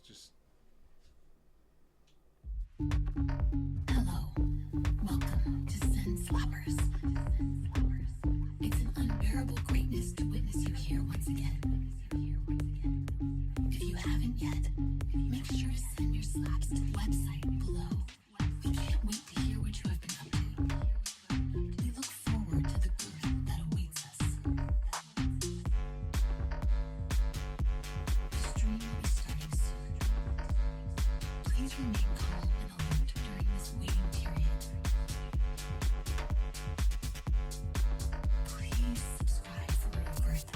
just. Hello. Welcome to Zen Slappers. It's an unbearable greatness to witness you here once again. If you haven't yet, make sure to send your slaps to the website below. We can't wait to hear what you have been up to. We look forward to the growth that awaits us. The stream will be starting soon. Please remain calm and alert during this waiting period. Please subscribe for more growth.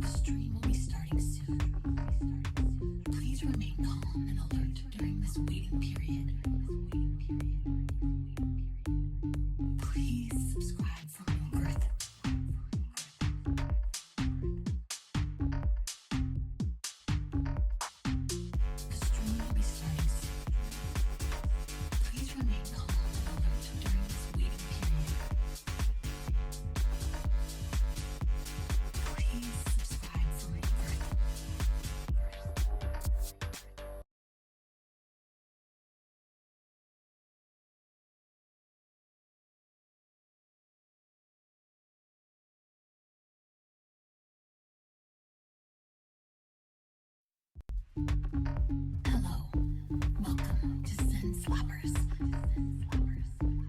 The stream will be starting soon. Please remain calm and alert during this waiting period. Please subscribe for more growth. The stream will be starting soon. Please remain calm and alert during this waiting period. Please subscribe for more growth. Hello. Welcome to Zen Slappers.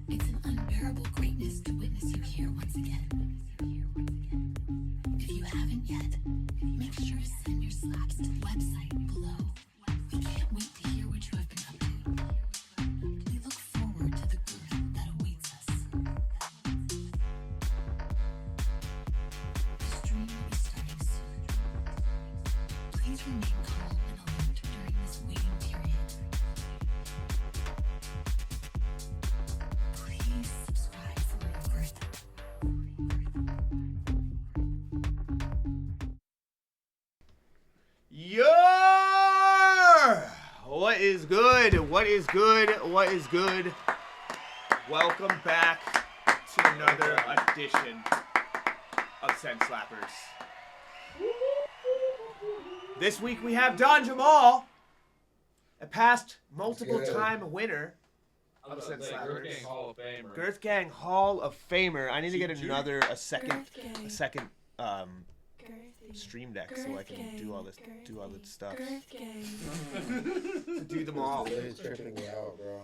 It's an unbearable greatness to witness you here once again. If you haven't yet, make sure to send your slaps to the website below. We can't wait to hear what you have been up to. We look forward to the growth that awaits us. The stream will be starting soon. Please remain calm and alert during this waiting period. Please subscribe for more growth. Yo! What is good? What is good? What is good? Welcome back to another edition of Sen Slappers. This week we have Don Jamal, a past multiple-time winner of Sen Slappers. Girth Gang Hall of Famer. Girth Gang Hall of Famer. I need to get a second stream deck so I can do all the stuff. Do them all. It's tripping me out, bro.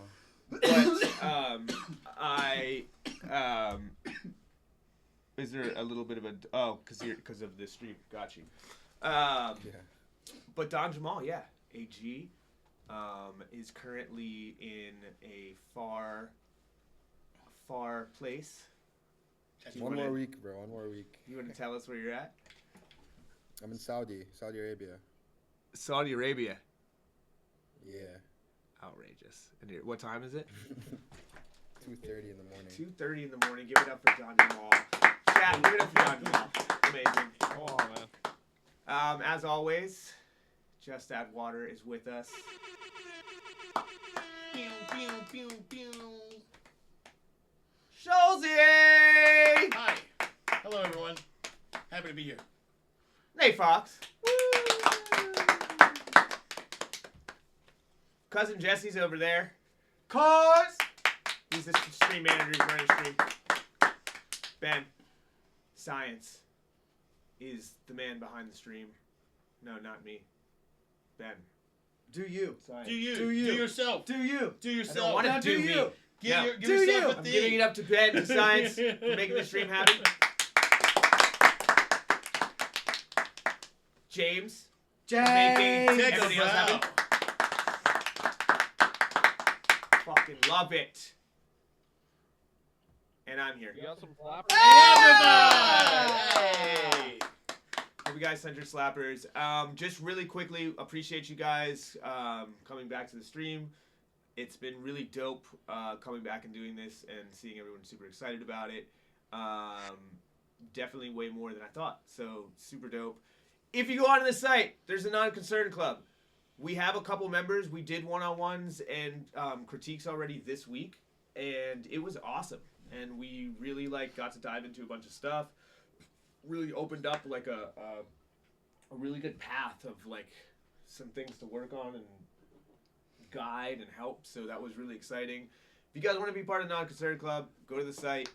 But is there a little bit of a because of the stream? Got you. Yeah. But Don Jamal, yeah, AG, is currently in a far place. One more week, bro. One more week. You want to tell us where you're at? I'm in Saudi Arabia. Saudi Arabia. Yeah. Outrageous. And what time is it? 2:30 in the morning. 2:30 in the morning. Give it up for Don Jamal. Chat, give it up for Don Jamal. Amazing. Come on, man. As always, Just Add Water is with us. Pew, pew, pew, pew. Shozy! Hi. Hello, everyone. Happy to be here. Nate Fox. Cousin Jesse's over there. Cause he's the stream manager. He's running the stream. Ben, Science is the man behind the stream. No, not me. Ben. Do you? Science. Do you? Do you? Do yourself. Do you? Do I yourself. don't want to Now do do me. you? Give, No. give Do yourself you? a I'm thing. giving it up to Ben to Science for making the stream happen. James. Making James. everything else happen. Fucking love it. And I'm here. You got some flappers? Everybody! Hope you guys sent your slappers. Just really quickly, appreciate you guys coming back to the stream. It's been really dope coming back and doing this and seeing everyone super excited about it. Definitely way more than I thought. So super dope. If you go onto the site, there's a non-concern club. We have a couple members. We did one-on-ones and critiques already this week, and it was awesome. And we really got to dive into a bunch of stuff. really opened up like a really good path of like some things to work on and guide and help. So that was really exciting. If you guys want to be part of the Non-Concerned Club, go to the site.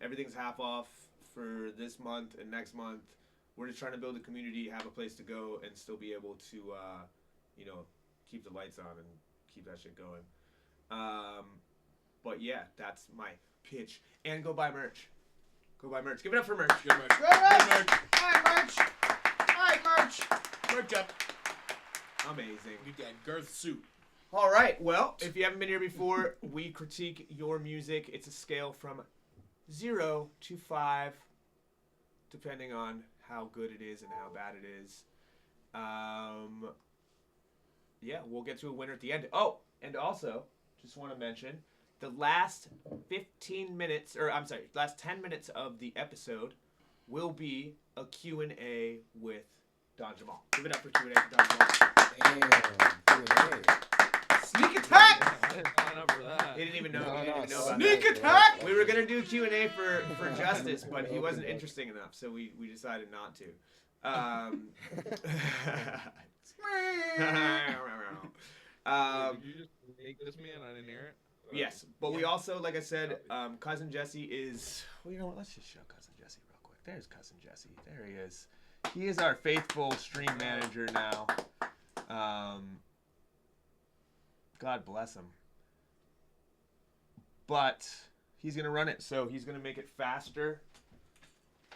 Everything's half off for this month and next month. We're just trying to build a community, have a place to go, and still be able to, keep the lights on and keep that shit going. But yeah, that's my pitch. And go buy merch. Go buy merch. Give it up for merch. Good merch. Good merch. Hi, merch. Hi, merch. Merch up. Amazing. Get that girth suit. All right. Well, if you haven't been here before, we critique your music. It's a scale from 0 to 5, depending on how good it is and how bad it is. Yeah, we'll get to a winner at the end. Oh, and also, just want to mention, the last 15 minutes, or I'm sorry, last 10 minutes of the episode will be a Q&A with Don Jamal. Give it up for Q&A for Don Jamal. Damn. Q&A. Sneak attack! I didn't sign up for that. He didn't even know, No, he didn't even know about Sneak that. attack! We were going to do Q&A for Justice, but he wasn't interesting enough, so we decided not to. Did you just make this me and I didn't hear it? Yes, but we also, like I said, Cousin Jesse is... Well, you know what? Let's just show Cousin Jesse real quick. There's Cousin Jesse. There he is. He is our faithful stream manager now. God bless him. But he's going to run it, so he's going to make it faster.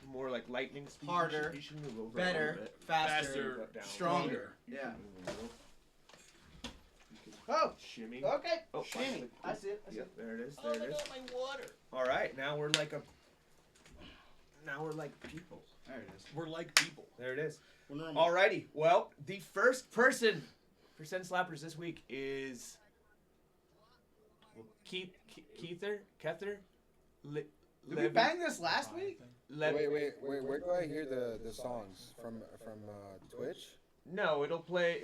More like lightning speed. Harder, You should move over a better, little bit. faster, Down. stronger. You Yeah. can move a little. Oh, Shimmy. okay. Oh, Shimmy. I see it. I see Yep, it. there it is. Oh, There I it is. got my water. All right, now we're like people. There it is. We're like people. There it is. We're normal. Alrighty, well, the first person for Send Slappers this week is Kether. Did we bang this last week? Wait. Where do I hear the songs from Twitch? No, it'll play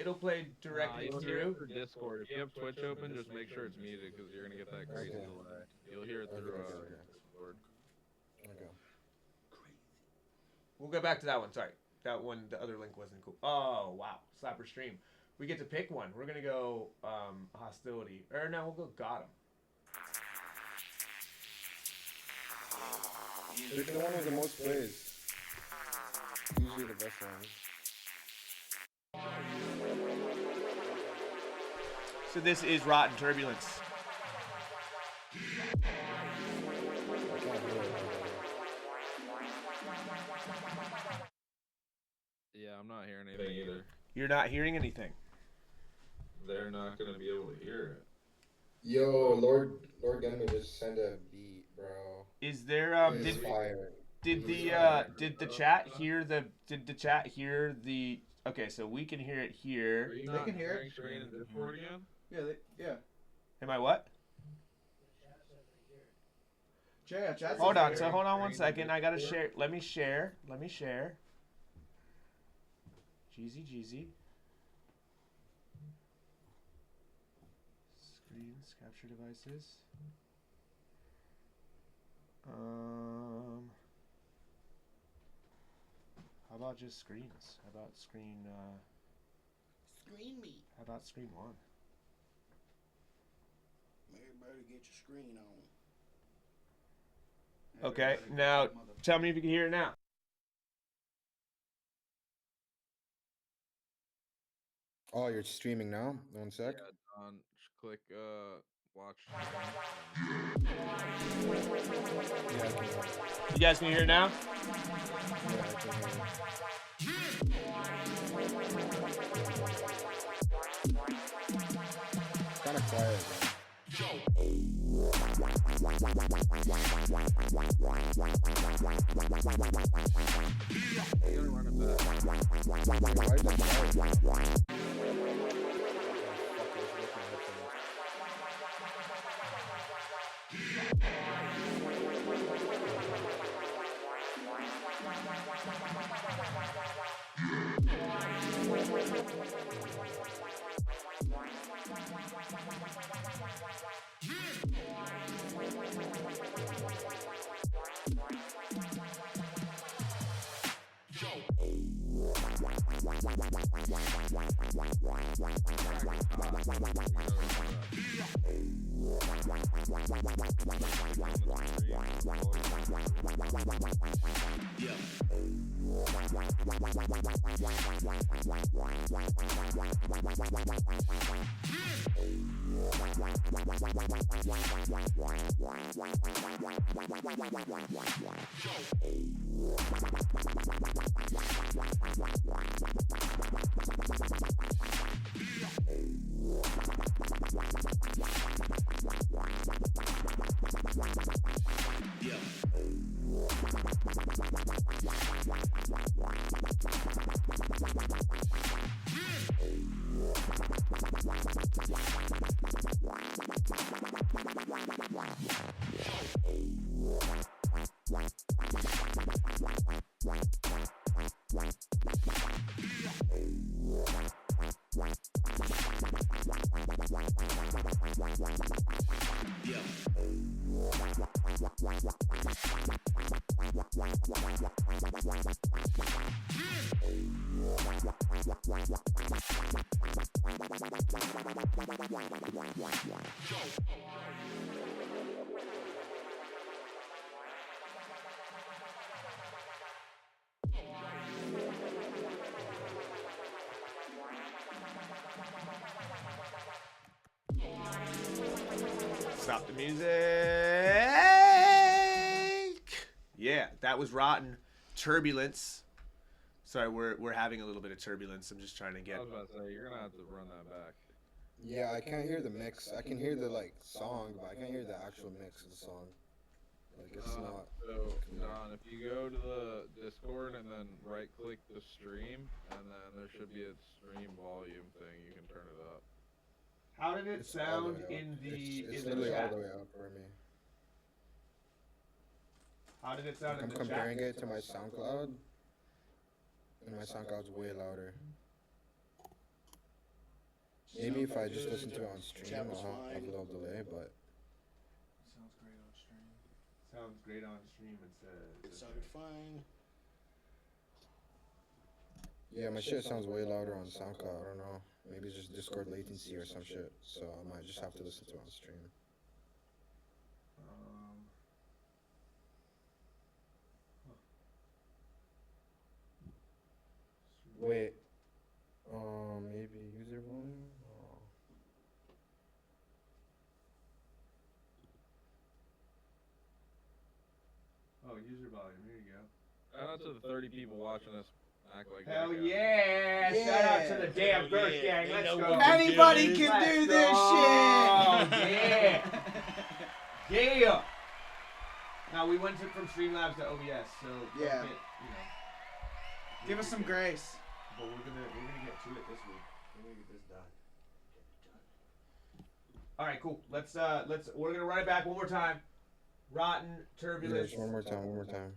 directly You'll hear through. it through Discord. If you have Twitch open, just make sure it's muted because you're gonna get that crazy Okay. delay. You'll hear it through Okay. Discord. Okay. We'll go back to that one. Sorry, that one. The other link wasn't cool. Oh wow, Slapper stream. We get to pick one. We're gonna go hostility, or no, we'll go got him. Pick the one with the most plays. Usually the best ones. So this is Rotten Turbulence. I can't hear it. Yeah, I'm not hearing anything either. You're not hearing anything. They're not gonna be able to hear it. Yo, Lord Gunman just send a beat, bro. Is there It's fire. did the chat hear the okay, so we can hear it Are here. you They not can hear it. sharing screen in Discord again? Yeah. Am I what? Chat's Hold on, here. so hold on one second. I gotta share. Let me share. Jeezy. Screens, capture devices. How about just screens? How about screen Screen me. how about screen 1? Everybody get your screen on. Okay, now tell me if you can hear it now. Oh, you're streaming now? 1 sec. Yeah, Don, just click watch. Yeah, I can hear it. You guys can hear it now? Yeah, I can hear it. Kind of quiet, bro. You gotta run it back. Wait, why is it quiet? Oh, fuck, I was looking at headphones. Stop the music. Yeah, that was Rotten. Turbulence. Sorry, we're having a little bit of turbulence. I'm just trying to I get. was about to say, you're gonna have to run that back. Yeah, I can't hear the mix. I can hear the like song, but I can't hear the actual mix of the song. Like it's not. So, Don, if you go to the Discord and then right-click the stream, and then there should be a stream volume thing. You can turn it up. How did it It's all sound the way up. in the It's in the literally all chat? the way up for me. How did it sound I'm in the comparing chat? it to my SoundCloud, and my SoundCloud's way louder. Maybe if I just listen to it on stream, Chat was I'll have a fine. little delay, but Sounds great on stream. Sounds great on stream. It sounded fine. yeah, my shit sounds way louder on SoundCloud. I don't know. Maybe it's just Discord latency or some shit. So I might just have to listen to it on stream. Wait. Maybe user volume? Oh, user volume. Here you go. Shout out to the 30 people watching us act like Hell that. yeah! Shout out to the damn Hell Birth yeah. Gang. They Let's know go. what to Anybody do. can Let's do this go. shit. Yeah. Yeah. Now we went from Streamlabs to OBS, so don't Yeah. get, Give us some grace. But we're gonna get to it this week. We're gonna get this done. All right, cool. We're gonna run it back one more time. Rotten, Yeah, turbulence. just one more time.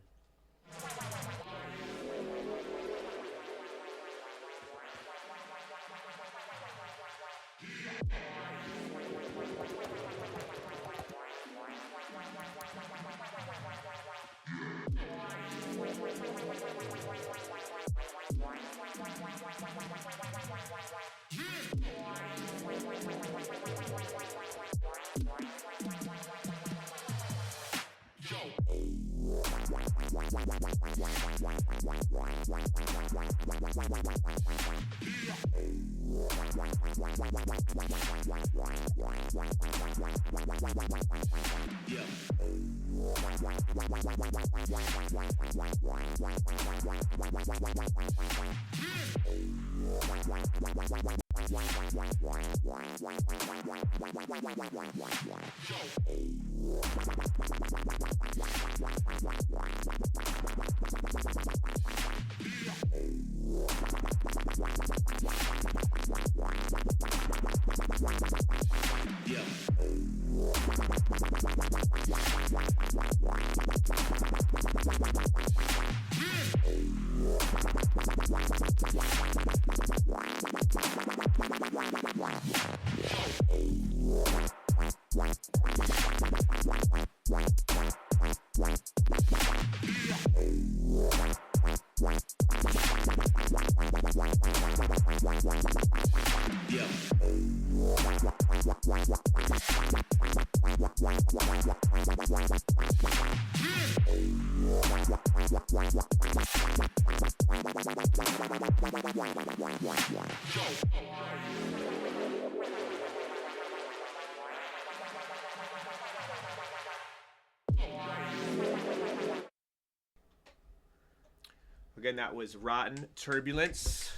Again, that was Rotten Turbulence.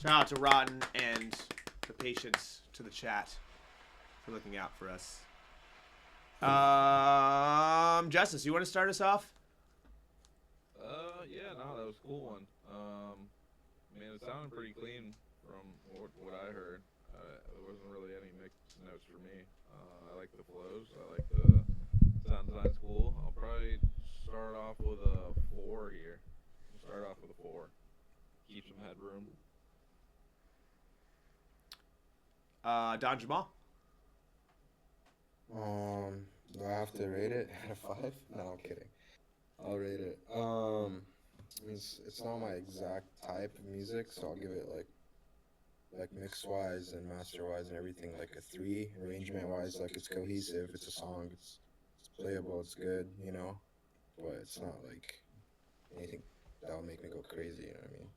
Shout out to Rotten and the patience to the chat for looking out for us. Justice, you want to start us off? Yeah, no, that was a cool one. I mean, it sounded pretty clean from what I heard. There wasn't really any mixed notes for me. I like the flows. I like the sound design's cool. I'll probably start off with a 4 here. Start off with a 4. Keep some headroom. Don Jamal. Do I have to rate it out of 5? No, I'm kidding. I'll rate it. It's not my exact type of music, so I'll give it like mix wise and master wise and everything like a 3. Arrangement wise, like it's cohesive. It's a song. It's playable. It's good, you know. But it's not like anything that would make me go crazy. You know what I mean?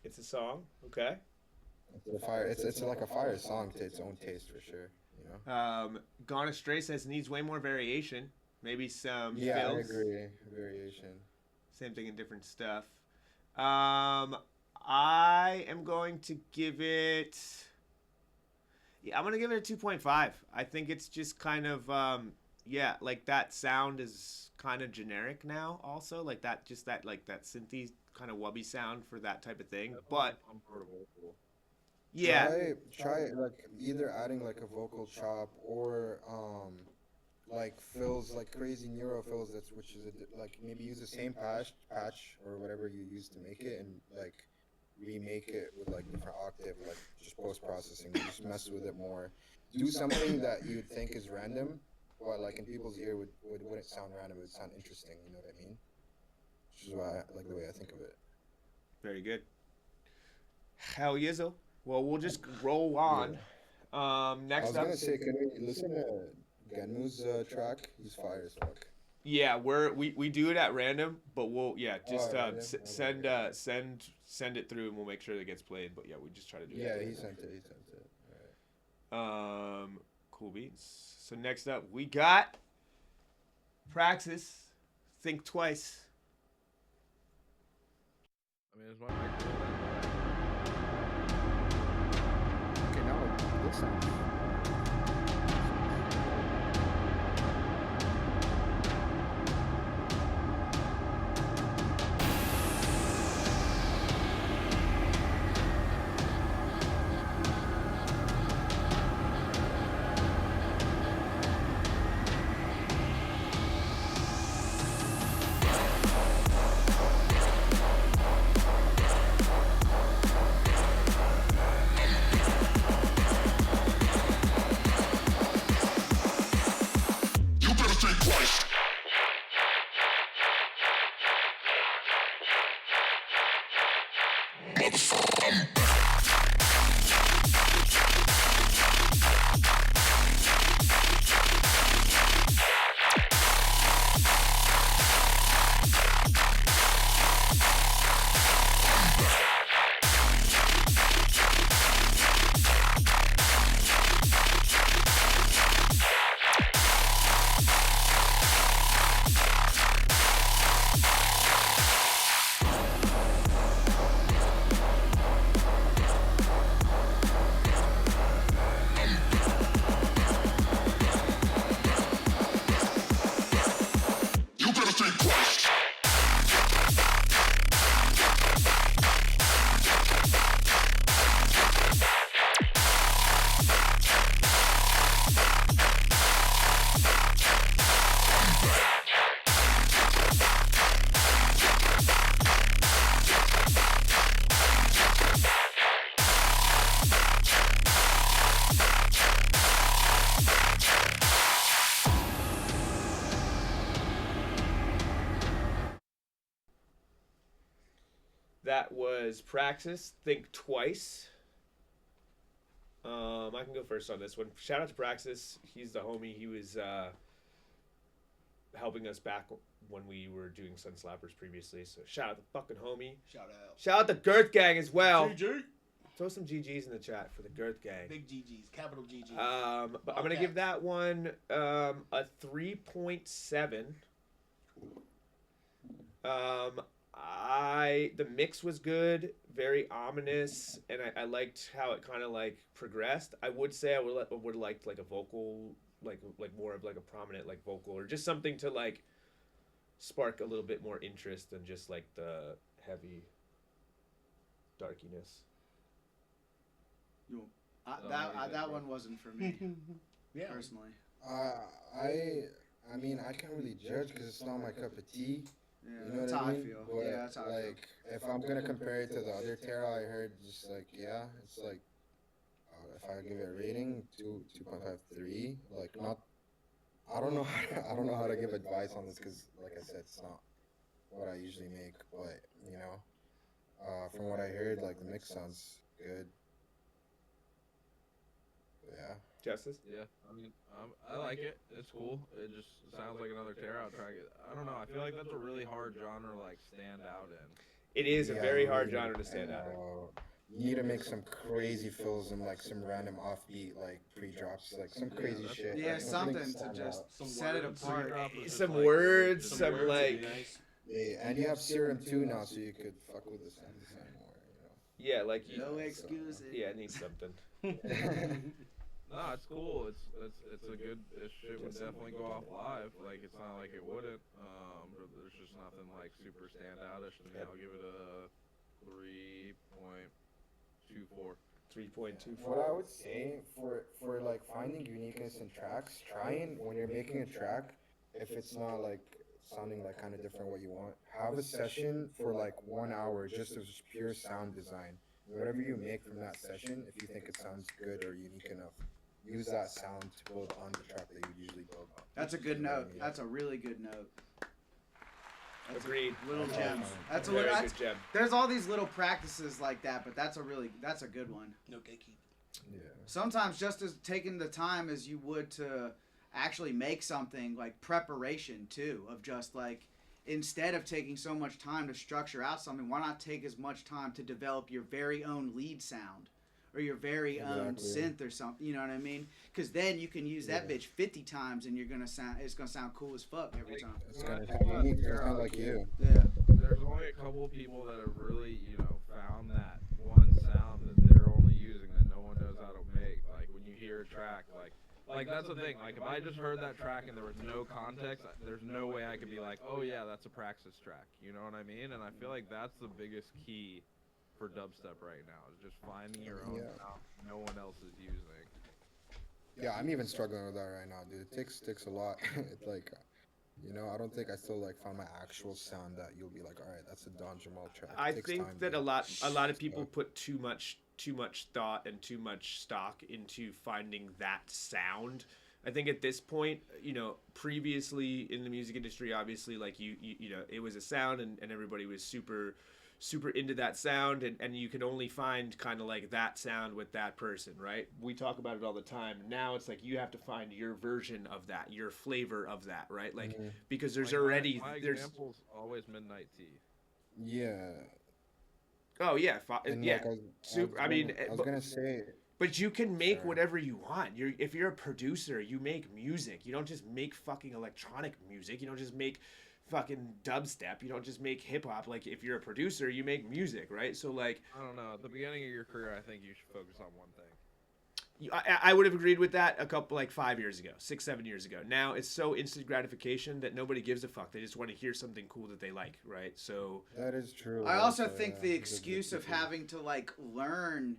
It's a song. Okay. It's a fire. It's like a fire song to its own taste for sure. You know. Gone Astray says needs way more variation. Maybe some Yeah, fills. I agree. Variation. Same thing in different stuff. I am going to give it. Yeah, I'm gonna give it a 2.5. I think it's just kind of yeah, like that sound is kind of generic now. Also, like that, just that like that synthy kind of wubby sound for that type of thing. But yeah, Try like either adding like a vocal chop or like fills like crazy neuro fills which is like maybe use the same patch or whatever you use to make it and like remake it with like different octave, like just post processing, just mess with it more. Do something that you'd think is random, but like in people's ear wouldn't sound random. It would sound interesting. You know what I mean? Which is why I like the way I think of it. very good. Hell yizzle. Well, we'll just roll on. Next I was up. gonna say, can we listen to Genmu's track? He's fire as fuck. Yeah, we do it at random, but we'll just random? send it through and we'll make sure that it gets played. But yeah, we just try to do Yeah, it. he sent it. All right. Cool beats. So next up we got Praxis. Think Twice. I mean, is my mic cool? Okay, now good sound. That was Praxis. Think Twice. I can go first on this one. Shout out to Praxis. He's the homie. He was helping us back when we were doing Sun Slappers previously. So shout out the fucking homie. Shout out. Shout out the Girth Gang as well. GG. Throw some GGs in the chat for the Girth Gang. Big GGs. Capital GGs. But I'm gonna give that one a 3.7. The mix was good, very ominous, and I liked how it kind of like progressed. I would say I would have liked like a vocal, like more of like a prominent like vocal, or just something to like spark a little bit more interest than just like the heavy darkiness. That one wasn't for me. Yeah. Personally. I mean, I can't really judge because it's not my cup of tea. Yeah, You know that's what how I I mean? feel. But, Yeah, that's how I feel. like, if I'm gonna compare it to the other Terra I heard, just like, yeah, it's like, if I give it a rating, 2.53. Like, not. I don't know. I don't know how to give advice on this because, like I said, it's not what I usually make. But you know, from what I heard, like the mix sounds good. Yeah. Justice? Yeah, I mean, I like it. It's cool. It just sounds like another Terra. I'll try to get. I don't know. I feel like that's a really hard genre to like stand out in. It is a Yeah, very hard really, genre to stand out in. You need to make some crazy fills and like some random offbeat like pre-drops, like some crazy that's- shit. Yeah, like, something to stand just out. Some set it words, apart. pre-drop is just, Some like, words, some some, words would like- be nice. Yeah, and you have serum too now, so you could fuck with the sound design more. Yeah, like you. No excuses. Yeah, it needs something. No, it's cool. It's a good. It shit would definitely go off live. Like it's not like it wouldn't. But there's just nothing like super standoutish. And I'll give it a 3.24. 3.24. What I would say for like finding uniqueness in tracks, try and when you're making a track, if it's not like sounding like kind of different what you want, have a session for like 1 hour just as pure sound design. Whatever you make from that session, if you think it sounds good or unique enough, use that sound to build on the track that you usually build on. That's a good You know what I note. mean? That's a really good note. That's a Agreed. little That's gems. awesome. That's a Very little. good gem. There's all these little practices like that, but that's a good one. No gatekeeping. Yeah. Sometimes just as taking the time as you would to actually make something, like preparation too, of just like instead of taking so much time to structure out something, why not take as much time to develop your very own lead sound or your very own Exactly. synth or something, you know what I mean? Because then you can use that Yeah. bitch 50 times and it's gonna sound cool as fuck every time. It's gonna sound unique. It's not like you. Yeah. There's only a couple people that have really, found that one sound that they're only using that no one knows how to make. Like when you hear a track, like that's the thing. Like if I just heard that track and there was no context, there's no way I could be like, oh yeah, that's a Praxis track. You know what I mean? And I feel like that's the biggest key for dubstep right now is just finding your own Yeah. sound no one else is using. Yeah, I'm even struggling with that right now, dude. It takes a lot. It's like, I don't think I still like found my actual sound that you'll be like, all right, that's a Don Jamal track. It I takes think time, that dude. a lot of people So- put too much thought and too much stock into finding that sound. I think at this point, previously in the music industry, obviously, like it was a sound and everybody was super into that sound, and you can only find kind of like that sound with that person, right? We talk about it all the time. Now it's like you have to find your version of that, your flavor of that, right? Like Mhm. because there's Like, already my there's example's always Midnight Tea. Yeah. oh yeah And yeah. like, Super- I I mean, was but- gonna say, But you can make Sure. whatever you want. If you're a producer, you make music. You don't just make fucking electronic music. You don't just make fucking dubstep. You don't just make hip hop. Like if you're a producer, you make music, right? So like, I don't know. At the beginning of your career, I think you should focus on one thing. I would have agreed with that a couple 5 years ago, 6-7 years ago. Now it's so instant gratification that nobody gives a fuck. They just want to hear something cool that they like, right? So that is true. I also That's, think yeah, the that's a good excuse of point. having to like learn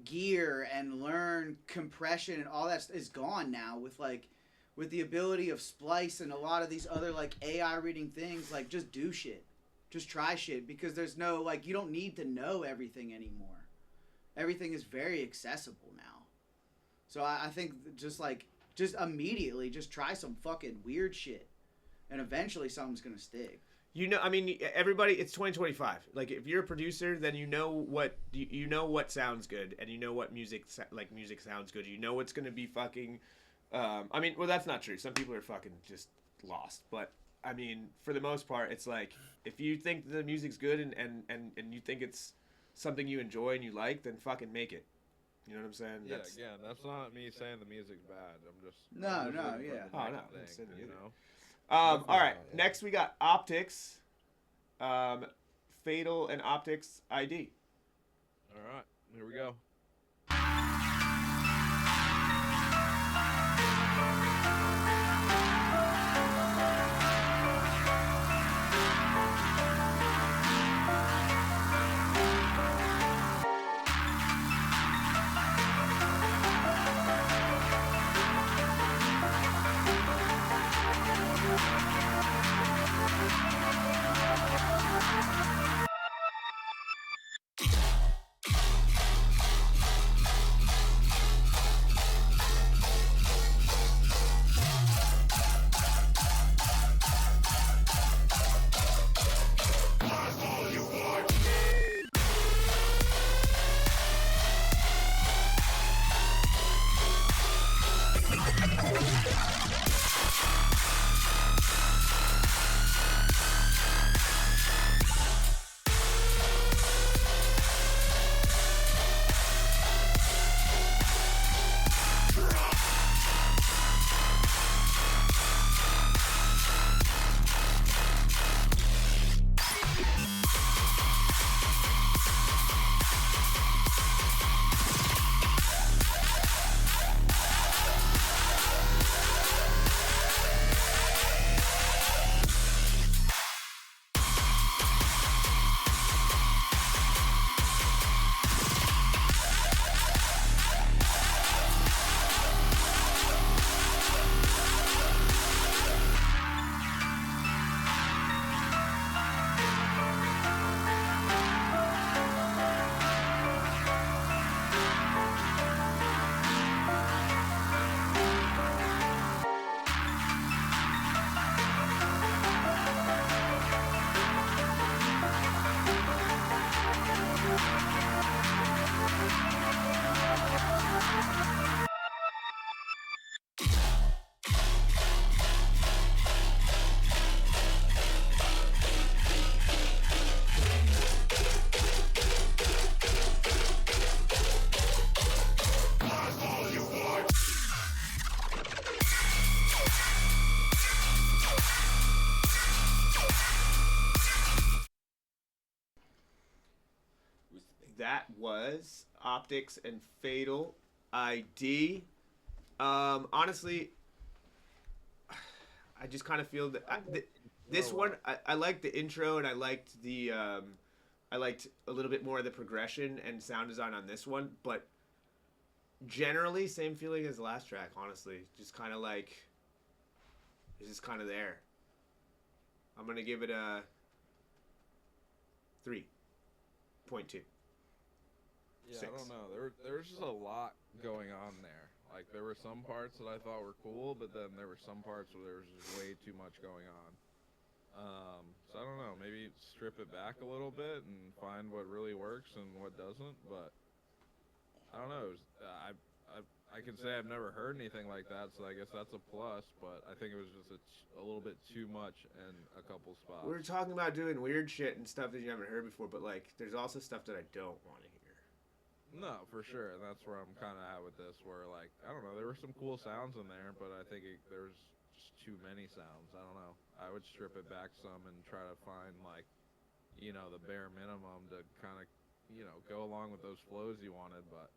gear and learn compression and all that is gone now with the ability of Splice and a lot of these other like AI reading things. Like just do shit, just try shit, because there's no like you don't need to know everything anymore. Everything is very accessible now. So I think just immediately just try some fucking weird shit, and eventually something's gonna stick. You know, I mean, everybody. It's 2025. Like, if you're a producer, then you know what sounds good, and you know what music sounds good. You know what's gonna be fucking. I mean, well, that's not true. Some people are fucking just lost, but I mean, for the most part, it's like if you think the music's good and you think it's something you enjoy and you like, then fucking make it. You know what I'm saying? Yeah, again, that's not me saying the music's bad. No, I'm just no, looking for yeah. the Oh, next no, I'm thing, saying you either. know. All right. Definitely not, yeah. Next, we got optics, fatal and optics ID. All right, here we go. That was optics and fatal ID. Honestly, I just kind of feel that this one I liked the intro and I liked a little bit more of the progression and sound design on this one, but generally same feeling as the last track. Honestly, just kind of like it's just kind of there. I'm gonna give it a 3.2. Yeah, Six. I don't know. There was just a lot going on there. Like there were some parts that I thought were cool, but then there were some parts where there was just way too much going on. So I don't know. Maybe strip it back a little bit and find what really works and what doesn't. But I don't know. It was, I can say I've never heard anything like that, so I guess that's a plus. But I think it was just a little bit too much in a couple spots. We were talking about doing weird shit and stuff that you haven't heard before, but like, there's also stuff that I don't want to hear. No, for sure, and that's where I'm kind of at with this. Where like I don't know, there were some cool sounds in there, but I think there's just too many sounds. I don't know. I would strip it back some and try to find like, the bare minimum to kind of, go along with those flows you wanted. But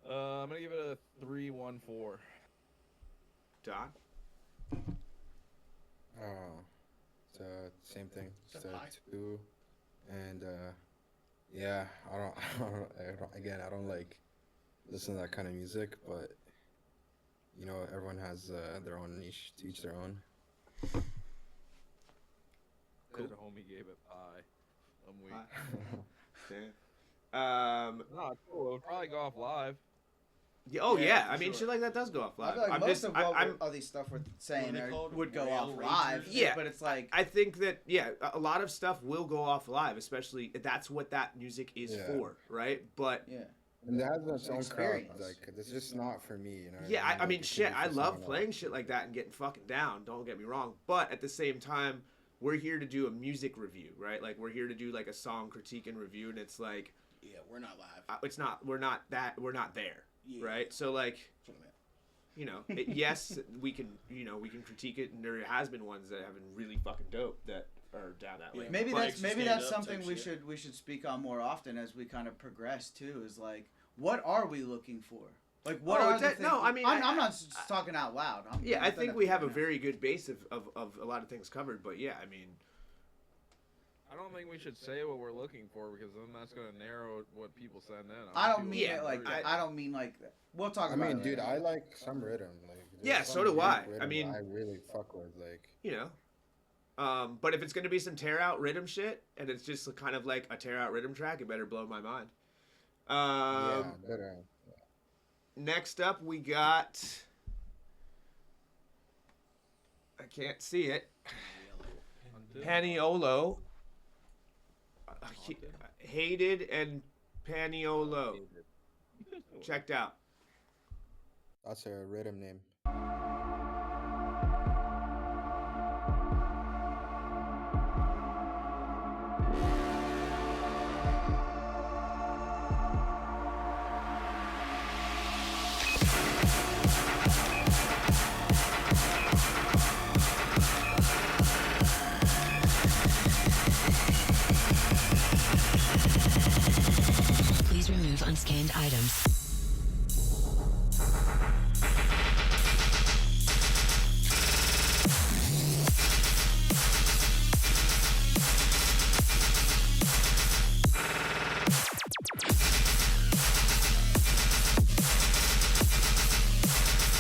I'm gonna give it a 3.14. Don? It's same thing. It's So high. 2, and yeah, I don't like listen to that kind of music, but everyone has their own niche, to each their own. Cool. Homie gave it pie. I'm weak. Damn. No, it's cool. It'll probably go off live. Yeah, oh Yeah, yeah, for I mean sure. shit like that does go off I live. feel like I'm most just, of all these stuff we're saying What are they called? would go Rail off live. ragers? Yeah. But it's like I think that a lot of stuff will go off live, especially that's what that music is Yeah. for, right? But yeah. And it has its an own crowd. experience. Like it's just not for me. You know. what yeah, I Like, mean it could shit, be I for love someone playing else. shit like that and getting fucking down. Don't get me wrong, but at the same time, we're here to do a music review, right? Like we're here to do like a song critique and review, and it's like Yeah, we're not live. it's not we're not there, Yeah. right? So like. That's what I meant. You know, yes, we can critique it, and there has been ones that have been really fucking dope that are down that way. Yeah. Maybe Bikes that's stand up something type we shit. should speak on more often as we kind of progress too. Is like, what are we looking for? Like, what Oh, are it's the that- things? no, I mean, I'm not just talking out loud. Yeah, I think we have a very. very good base of a lot of things covered, but yeah, I mean, I don't think we should say what we're looking for because then that's going to narrow what people send in. I don't think mean people Yeah, it like agree. that. I don't mean like that. We'll talk I about mean, it dude, later. I like some rhythm. Like, there's Yeah, some so do unique I. I rhythm mean- I really fuck with. Like, you know, but if it's gonna be some tear out rhythm shit, and it's just kind of like a tear out rhythm track, it better blow my mind. yeah, but, Next up, we got. I can't see it. Paniolo. Hated and Paniolo. Checked out. that's a rhythm name. Please remove unscanned items.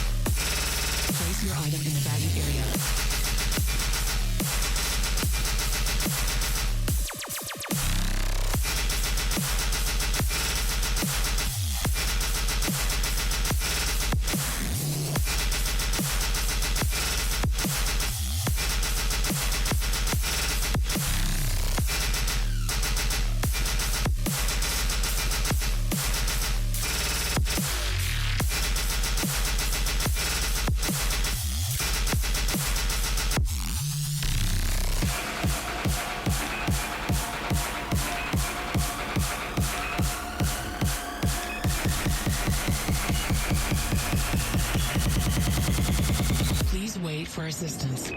Place your item in the bagging area. Please wait for assistance.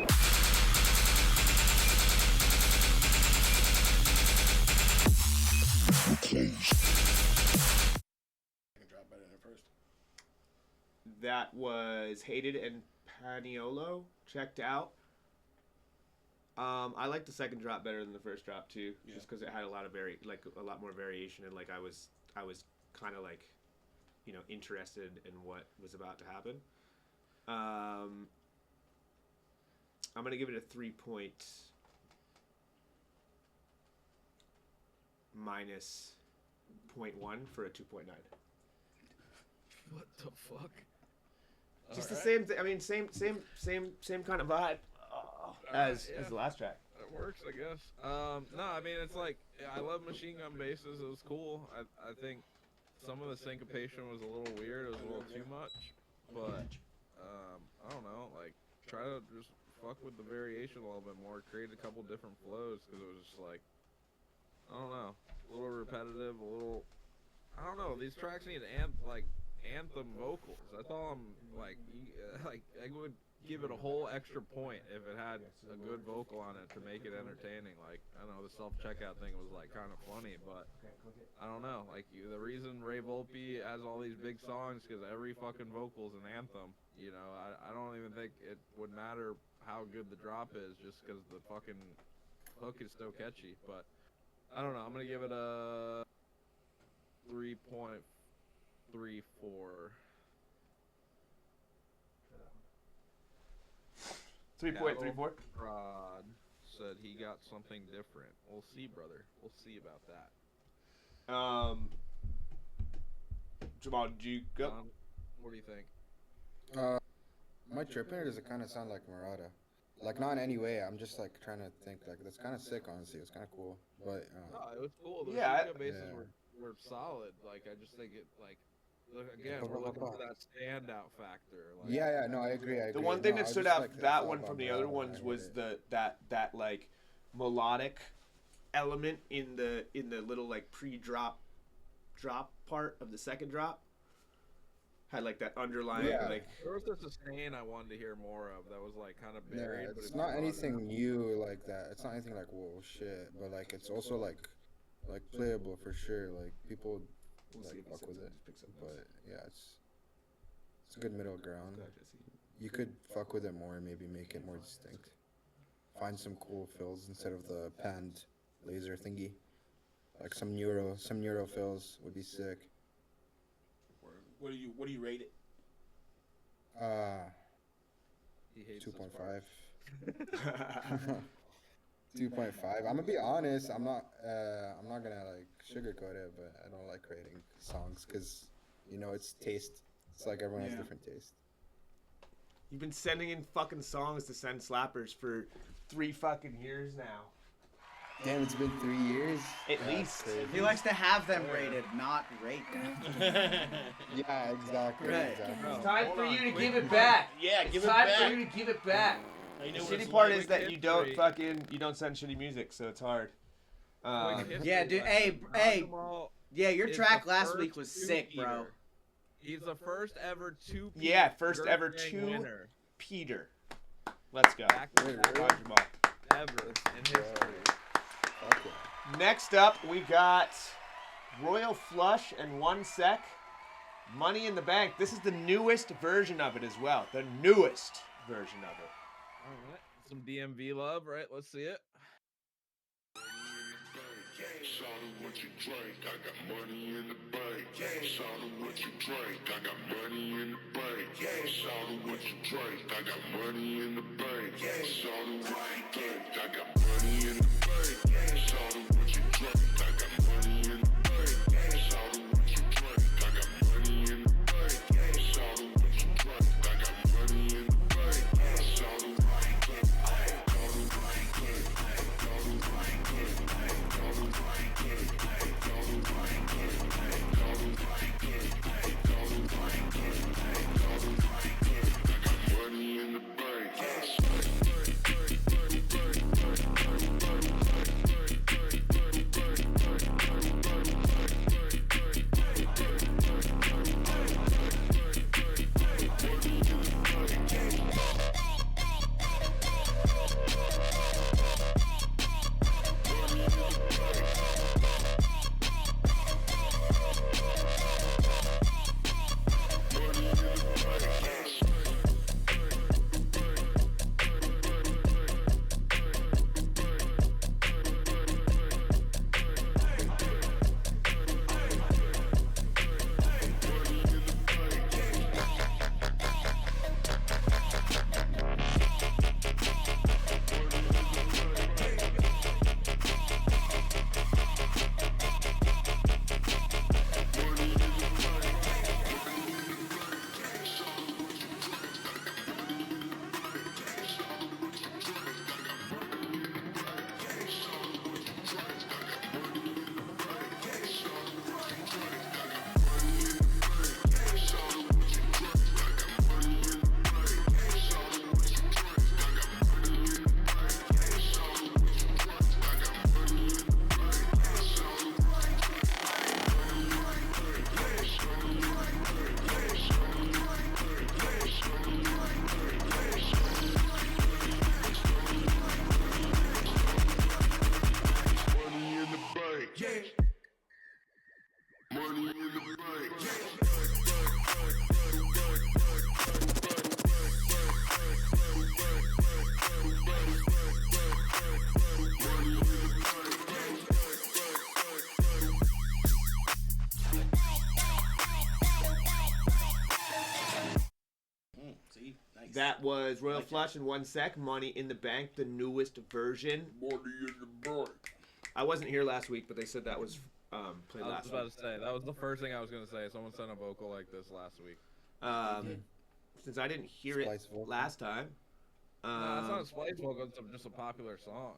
I can drop better than first. That was Hated and Paniolo. Checked out. I like the second drop better than the first drop too, Yeah. just because it had a lot of a lot more variation, and like I was kind of like, you know, interested in what was about to happen. I'm gonna give it a 3 minus 0.1 for a 2.9. What the fuck? Just the Alright. same thing. I mean, same kind of vibe as the last track. It works, I guess. No, I mean it's like I love machine gun bases. It was cool. I think some of the syncopation was a little weird. It was a little too much, but I don't know. Like try to just fuck with the variation a little bit more. Create a couple different flows because it was just like I don't know, a little repetitive, a little. I don't know. These tracks need anthem vocals. That's all I'm like. Like I would give it a whole extra point if it had a good vocal on it to make it entertaining. Like I don't know, the self checkout thing was like kind of funny, but I don't know. Like the reason Ray Volpe has all these big songs because every fucking vocal's an anthem. You know, I don't even think it would matter how good the drop is just because the fucking hook is so catchy. But I don't know. I'm gonna give it a 3.34. 3.34. Rod said he got something different. We'll see, brother. We'll see about that. Jamal, did you go? What do you think? Am I tripping or does it kind of sound like Murata? Like not in any way. I'm just like trying to think. Like that's kind of sick, honestly. It's kind of cool. But No, it was cool. Those Yeah, studio bases yeah. were solid. Like I just think it like again we're looking for that standout factor. Like Yeah, yeah. No, I agree. I agree. The one No, thing I that stood just out like that thought one about from the other Murata when I ones heard was it. that like melodic element in the little like pre-drop part of the second drop. Had like that underlying Yeah. like there was a sustain I wanted to hear more of that was like kind of Yeah, buried. But it's if you not brought it anything out- new like that. It's not anything like whoa shit, but like it's also like playable for sure. Like people we'll see like if he fuck sends with it. it, Just pick something but else. yeah, it's a good middle ground. Go ahead, Jesse. You could fuck with it more, maybe make it more distinct. Find some cool fills instead of the panned laser thingy. Like some neuro fills would be sick. What do you rate it? he hates Two this point part. five. 2.5. I'm gonna be honest. I'm not gonna like sugarcoat it, but I don't like rating songs because it's taste. It's like everyone has Yeah. different taste. You've been sending in fucking songs to send slappers for 3 fucking years now. Damn, it's been 3 years. At That's least. crazy. He likes to have them rated, not rate them. Yeah, exactly. Right. Exactly. It's time Hold for on, you to quick give it break. back. Yeah, It's give it time back. for you to give it back. I know The what shitty it's part like. is that you don't history. you don't send shitty music, so it's hard. Quick history Yeah, dude, lesson. hey, hey. Jamal Yeah, your is track the last first week was sick, bro. two-peater. He's the first ever two. Yeah, first ever winner Peter. Let's go. back to Wait, back really? Come on, Jamal. ever in history. Fuck yeah. Next up, we got Royal Flush and 1 Sec. Money in the Bank. This is the newest version of it as well. The newest version of it. All right, some DMV love, right? Let's see it. Shout out what you drink, I got money in the bank. Shout out what you drink, I got money in the bank. Shout out what you drink, I got money in the bank. Shout out what you drink, I got money in the bank. Shout out what you drink, I got money in the bank. Shout out what you drink, I got money in the bank. Shout out what you drink, I got money in the bank. Shout out what you drink, money in the bank. Money in the bank. Money in the bank. See, nice. That was Royal Flush and 1 Sec. Money in the Bank, the newest version. Money in the bank. I wasn't here last week, but they said that was played I was last about week. to say that was the first thing I was gonna say. Someone sent a vocal like this last week. Um, since I didn't hear Splice it vocal. last time, No, it's not a um, splice vocal. It's just a popular song.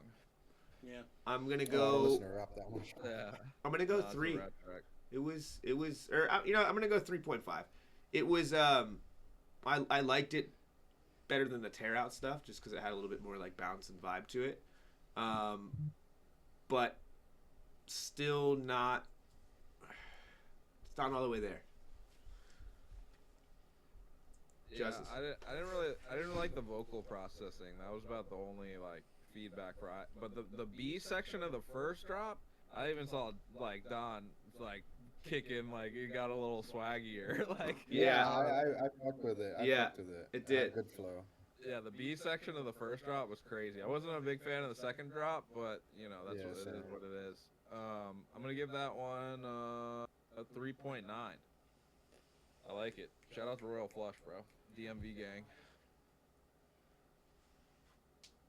Yeah. I'm gonna Oh, I don't go. listen to rap that much. Yeah. I'm gonna go No, it's a 3. rap track. I'm gonna go 3.5. It was I liked it better than the tear out stuff just because it had a little bit more like bounce and vibe to it. But still not. It's not all the way there. Yeah, Justice. I didn't like the vocal processing. That was about the only like feedback right. But the B section of the first drop, I even saw like Don like kick in, like it got a little swaggier. Like Yeah. I fucked with it. I Yeah, fucked with it. it had did. good flow. yeah, the B section of the first drop was crazy. I wasn't a big fan of the second drop, but you know that's Yeah, what it same. is. What it is. I'm gonna give that one a 3.9. I like it. Shout out to Royal Flush, bro. DMV gang.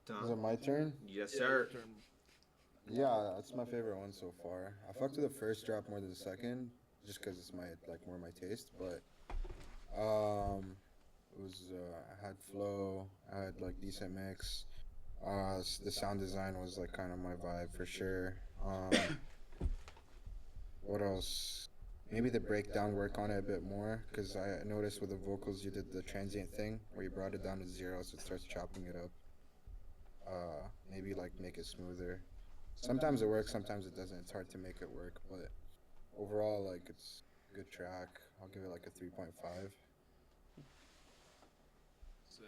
Is it Tom. my turn? Yes, sir. Yeah, that's my favorite one so far. I fucked with the first drop more than the second, just because it's my like more my taste. But it was I had flow, I had like decent mix. The sound design was like kind of my vibe for sure. What else? Maybe the breakdown work on it a bit more, because I noticed with the vocals you did the transient thing where you brought it down to 0, so it starts chopping it up. Maybe like make it smoother. Sometimes it works, sometimes it doesn't. It's hard to make it work, but overall, like it's a good track. I'll give it like a 3.5. Sick.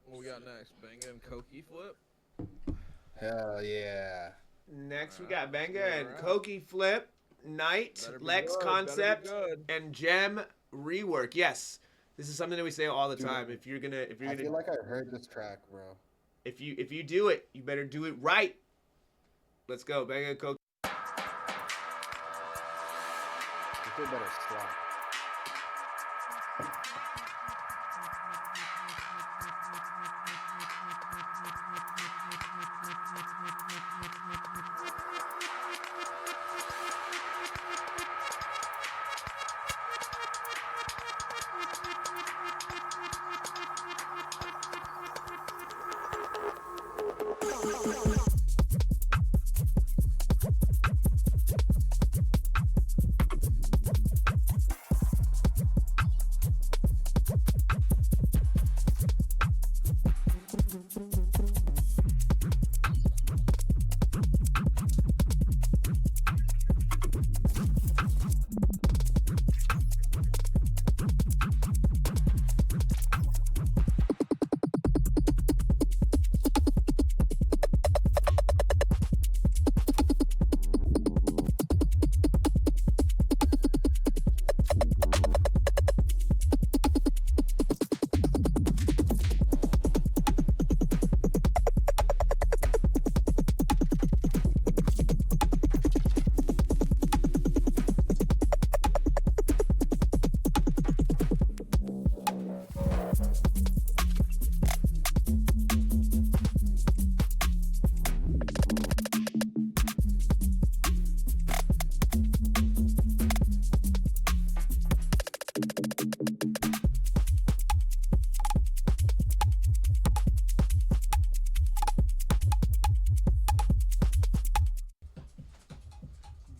What we got next? Banga and Koki flip. Hell yeah. Next, we got Alright, Benga let's and go around. Koki Flip, Knight, Better be Lex good, Concept, better be good. and Gem Rework. Yes, this is something that we say all the Dude, time. If you're I gonna, feel like I heard this track, bro. if you do it, you better do it right. Let's go, Benga and Koki. I feel better slap.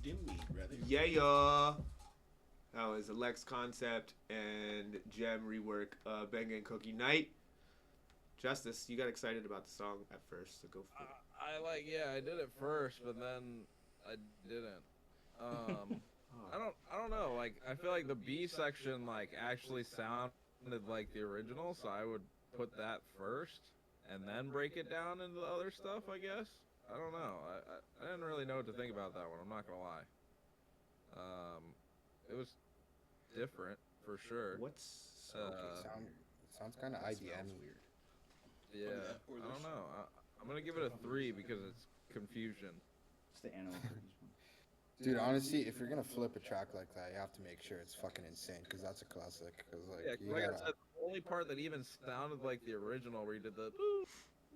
Dim weed, brother. Yeah, y'all. That was Lex Concept and Gem Rework, Benga and Koki Knight. Justice, you got excited about the song at first, so go for it. I did it first, but then I didn't. I don't know. Like I feel like the B section like actually sounded like the original, so I would put that first and then break it down into the other stuff. I guess. I don't know. I didn't really know what to think about that one. I'm not gonna lie. It was different for sure. What's Sounds kind of IDM. weird? Yeah, Or I don't this. know. I'm gonna give it a 3 because it's confusion. It's the animal. Dude, honestly, if you're gonna flip a track like that, you have to make sure it's fucking insane, because that's a classic. Because like, Yeah, you like I gotta, said, the only part that even sounded like the original, where he did the boo,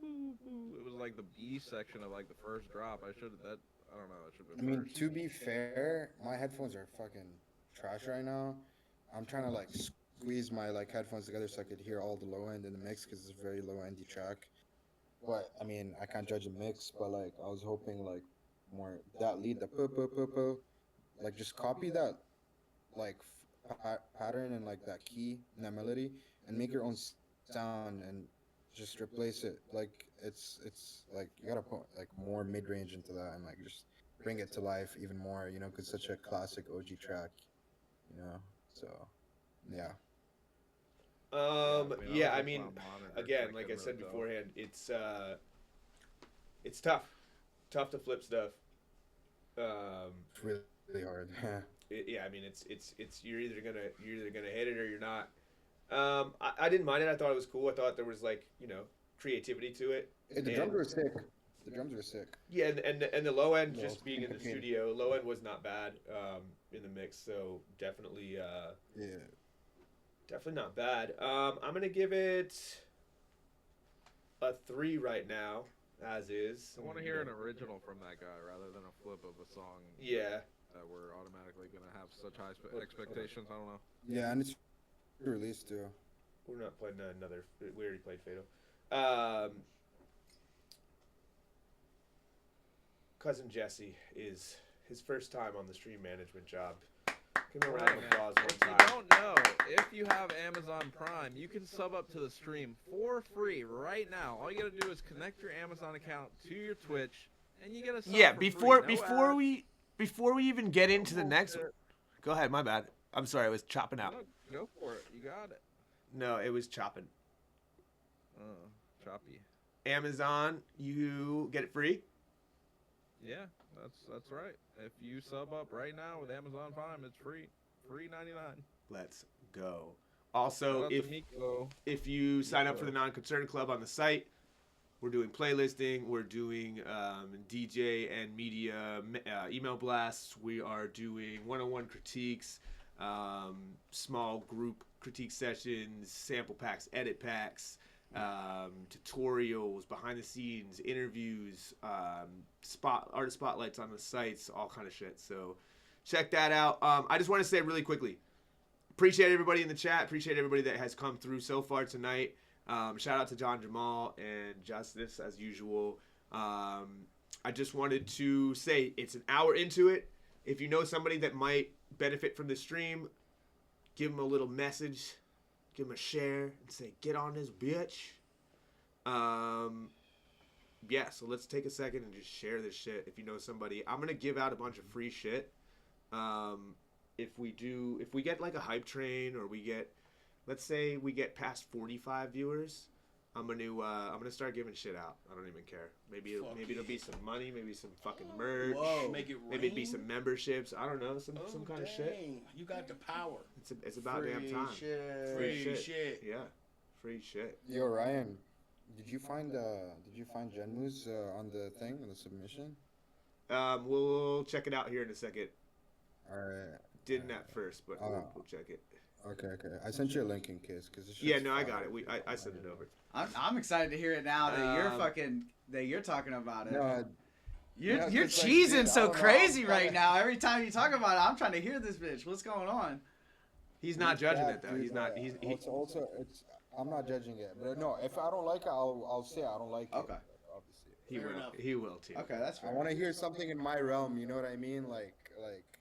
boo, boo, it was like the B section of like the first drop. I don't know. It should have I been mean, first. to be fair, my headphones are fucking trash right now. I'm trying to like squeeze my like headphones together so I could hear all the low end in the mix because it's a very low endy track. But I mean, I can't judge a mix, but like I was hoping like more that lead, the like just copy that like pattern and like that key and that melody and make your own sound and just replace it. Like it's like you gotta put like more mid range into that and like just bring it to life even more. You know, cause such a classic OG track. You know, so yeah. Yeah, I was mean, just my monitor, again, so like I couldn't said really tell. beforehand, it's tough to flip stuff. It's really hard. Yeah, I mean, it's you're either gonna hit it or you're not. I didn't mind it. I thought it was cool. I thought there was like creativity to it. Hey, the drums were sick. The drums were sick. Yeah, and the low end, Well, just being in the complicated. studio, low end was not bad in the mix. So definitely Yeah. definitely not bad. I'm gonna give it a 3 right now, as is. I want to hear an original from that guy rather than a flip of a song Yeah. that we're automatically going to have such high expectations. I don't know. Yeah, and it's released too. We're not playing another. We already played Fatal. Cousin Jesse is his first time on the stream management job. Give him a round of applause If one you time. don't know, if you have Amazon Prime, you can sub up to the stream for free right now. All you got to do is connect your Amazon account to your Twitch, and you get a sub Yeah, for before free. No before ads. before we even get into the No next bullshit. Go ahead, my bad. I'm sorry, I was chopping out. No, go for it. You got it. No, it was chopping. Choppy. Amazon, you get it free. Yeah, that's right. If you sub up right now with Amazon Prime, it's free. Free 99. Let's go. Also, Shout out to if Miko. if you sign up for the Non-Concerned Club on the site, we're doing playlisting, we're doing DJ and media email blasts, we are doing one-on-one critiques, small group critique sessions, sample packs, edit packs, tutorials, behind the scenes, interviews, artist spotlights on the sites, all kind of shit. So check that out. I just want to say really quickly, appreciate everybody in the chat, appreciate everybody that has come through so far tonight. Shout out to John Jamal and Justice as usual. I just wanted to say it's an hour into it. If you know somebody that might benefit from the stream, give them a little message, give them a share, and say, get on this bitch. Yeah, so let's take a second and just share this shit. If you know somebody, I'm going to give out a bunch of free shit. If we get like a hype train or we get, let's say we get past 45 viewers, I'm gonna start giving shit out. I don't even care. Maybe it'll be some money, maybe some fucking merch. Whoa. Make it Maybe it'd be rain? some memberships. I don't know, some kind of shit. Dang, you got the power. It's about damn time. Free shit. Yeah, free shit. Yo, Ryan, did you find Genmu's on the thing on the submission? We'll check it out here in a second. All right. Didn't at first, but we'll check it. Okay. I sent you a link in case, cause Yeah, no, I got it. I sent it over. I'm excited to hear it now that you're talking about it. No, You're yeah, you're it's like, cheesing dude, I so don't know, crazy I'm right kinda- now. Every time you talk about it, I'm trying to hear this bitch. What's going on? He's not judging yeah, it though. dude, He's not. He's also it's. I'm not judging it, but no, if I don't like it, I'll say I don't like it. Okay. Obviously. he Fair will. enough. He will too. Okay, that's I fair. want to hear something in my realm. You know what I mean? Like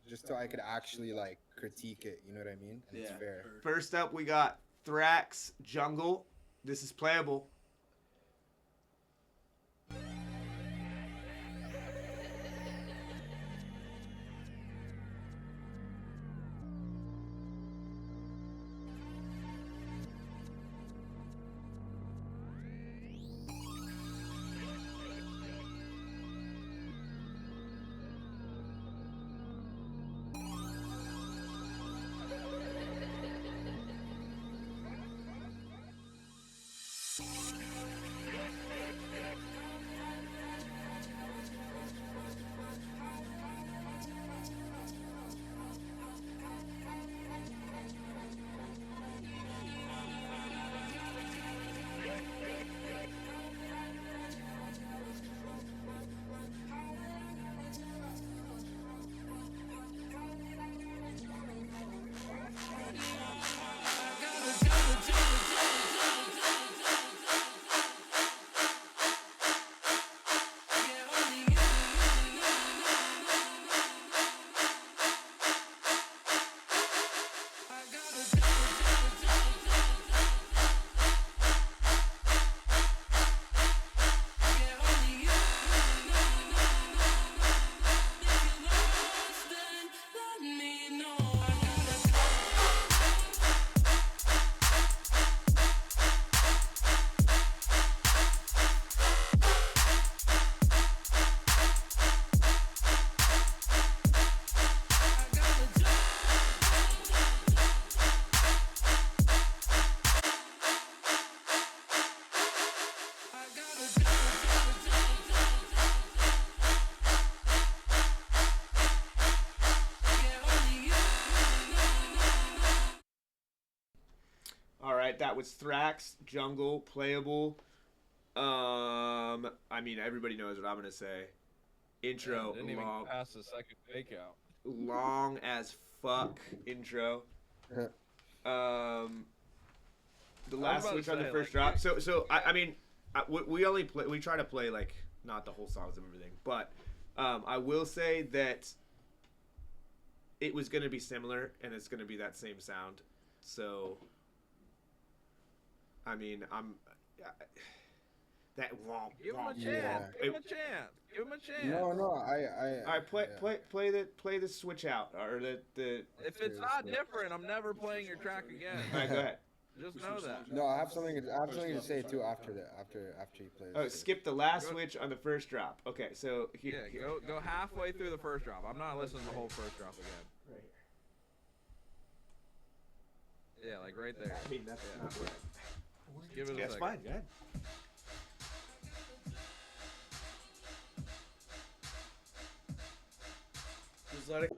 just so I could actually like critique it. You know what I mean? And it's Yeah. fair. First up, we got Thrax Jungle. This is playable. right, that was Thrax, Jungle, Playable. I mean, everybody knows what I'm gonna say. Intro, Didn't even long, pass the second fake out. long as fuck intro. The was last about to switch on the say, first like, drop. I mean, we only play. We try to play like not the whole songs and everything, but I will say that it was gonna be similar, and it's gonna be that same sound. So, I mean, that womp Give him a womp. chance. Yeah. Give him a chance. Give him a chance. No, All right, yeah. play the switch out or the. If it's not different, I'm never playing your track again. All right, go ahead. Just know that. No, I have something to say too after that. After he plays. Oh, skip the last switch on the first drop. Okay, so Yeah, go halfway through the first drop. I'm not listening to the whole first drop again. Right Yeah, like right there. I mean, that's not right. Just give it a That's second. fine. Go ahead. Just let it.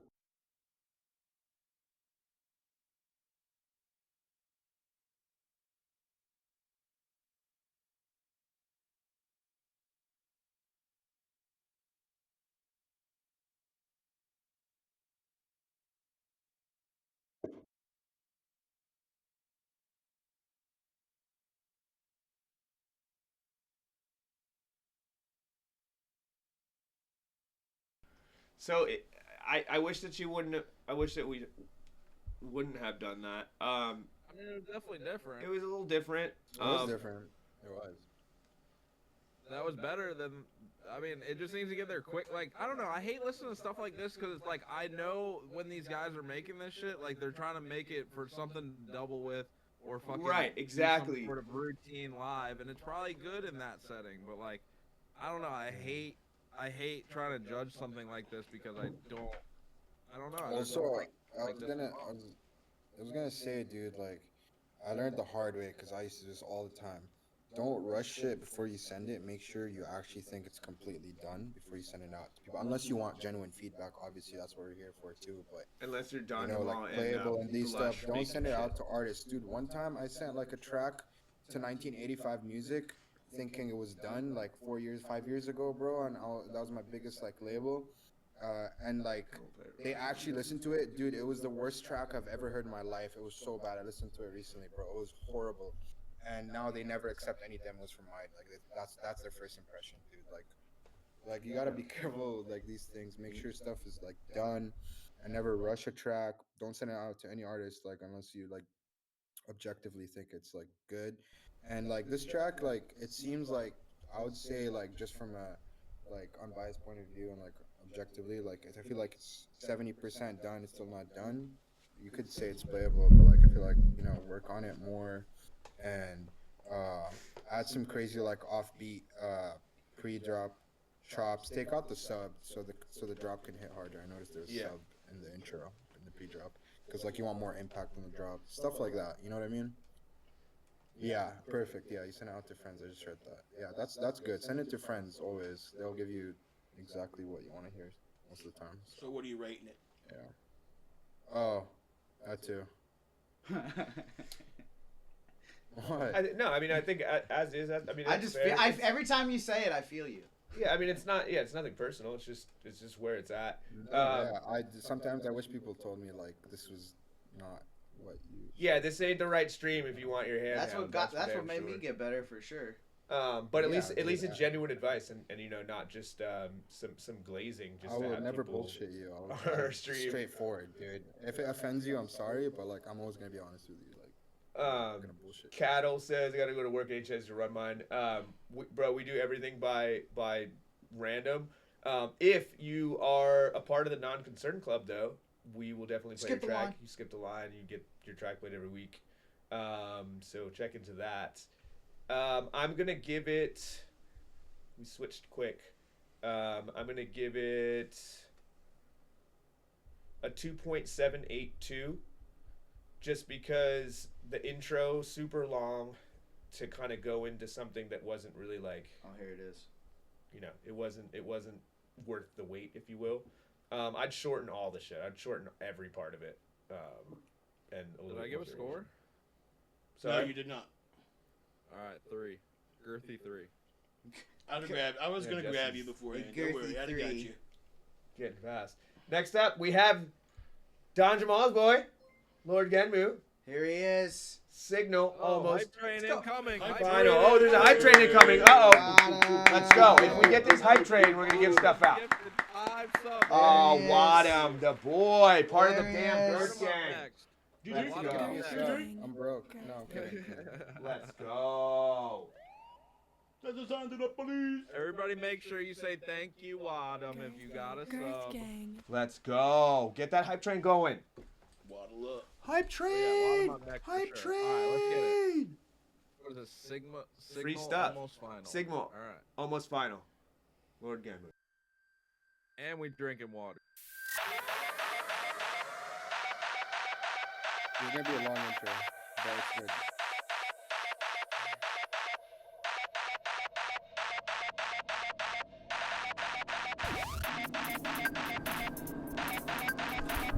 So I wish that you wouldn't. I wish that we wouldn't have done that. I mean, it was definitely different. It was a little different. It was different. It was. That was better than. I mean, it just needs to get there quick. Like, I don't know. I hate listening to stuff like this because it's like I know when these guys are making this shit, like they're trying to make it for something to double with or fucking Right, do exactly. some sort of routine live, and it's probably good in that setting. But like, I don't know. I hate trying to judge something like this because I don't know. I just Also, don't like this I was gonna say, dude, like, I learned the hard way because I used to do this all the time. Don't rush shit before you send it. Make sure you actually think it's completely done before you send it out to people. Unless you want genuine feedback, obviously that's what we're here for too. But Unless you're Don you know, Jamal like Playable and these Blush stuff, don't making send it shit. out to artists, dude. One time I sent like a track to 1985 Music, thinking it was done like 4 years, 5 years ago, bro, and that was my biggest like label. And like they actually listened to it, dude. It was the worst track I've ever heard in my life. It was so bad. I listened to it recently, bro. It was horrible. And now they never accept any demos from mine. Like that's their first impression, dude. Like you gotta be careful like these things. Make sure stuff is like done, and never rush a track. Don't send it out to any artist like unless you like objectively think it's like good. And like this track, like it seems like I would say like just from a like unbiased point of view and like objectively, like I feel like it's 70% done. It's still not done. You could say it's playable, but like I feel like work on it more and uh add some crazy like offbeat pre-drop chops. Take out the sub so the drop can hit harder. I noticed there's a sub in the intro in the pre-drop because like you want more impact on the drop, stuff like that. You know what I mean? Yeah, perfect. Yeah, you send it out to friends. I just heard that. Yeah, that's good. Send it to friends always. They'll give you exactly what you want to hear most of the time. So what are you rating it? Yeah. Oh, that too. What? I mean, I think as is. I mean, I it's just fair. feel, every time you say it, I feel you. Yeah, I mean, it's not. Yeah, it's nothing personal. It's just where it's at. Yeah, sometimes I wish people told me like this was not what you. Yeah, this ain't the right stream if you want your hand. That's what got. That's for what made damn me sure. get better for sure. But at Yeah, least dude, it's genuine advice and not just some glazing. Just I to will have never people bullshit you. on our I'm stream. straightforward, dude. If it offends you, I'm sorry, but like I'm always gonna be honest with you. Like I'm not gonna bullshit. Cattle says I gotta go to work any chance to run mine. We do everything by random. If you are a part of the non-concern club, though, we will definitely play Skip your a track. line. You skip the line, you get your track played every week. So check into that. I'm gonna give it. We switched quick. I'm gonna give it a 2.782, just because the intro super long to kind of go into something that wasn't really like. Oh, here it is. It wasn't worth the wait, if you will. I'd shorten all the shit. I'd shorten every part of it. And a little Did I bit give a more score? No, Sorry. you did not. All right, 3. Girthy 3. I was Yeah, gonna grab Justin's- you beforehand. Big Don't worry, girthy I got three. you. Getting fast. Next up, we have Don Jamal's boy, Lord Genmu. Here he is. Signal almost. Hype train Let's go. incoming. Hype Hype train. train. Final. Oh, there's a hype train incoming. Uh-oh. Let's go. If we get this hype train, we're going to give stuff out. Gifted 5 subs. Oh, There he is. Wadham, the boy. Part of the There he damn is. Bird Start 'em up gang. next. Do you Let's drink? go. What's Do you up? drink? I'm broke. No, I'm kidding. Let's go. That's a sign to the police. Everybody make sure you say thank you, Wadham, if you got a sub. Let's go. Get that hype train going. Waddle up. Hype Yeah, train. Wadham up next for Hype sure. All right, let's get it. train. What is this? Signal Free stuff. almost final. Signal. All right. Almost final. Lord Genmu. And we drinking water. It's gonna be a long intro, but it's good.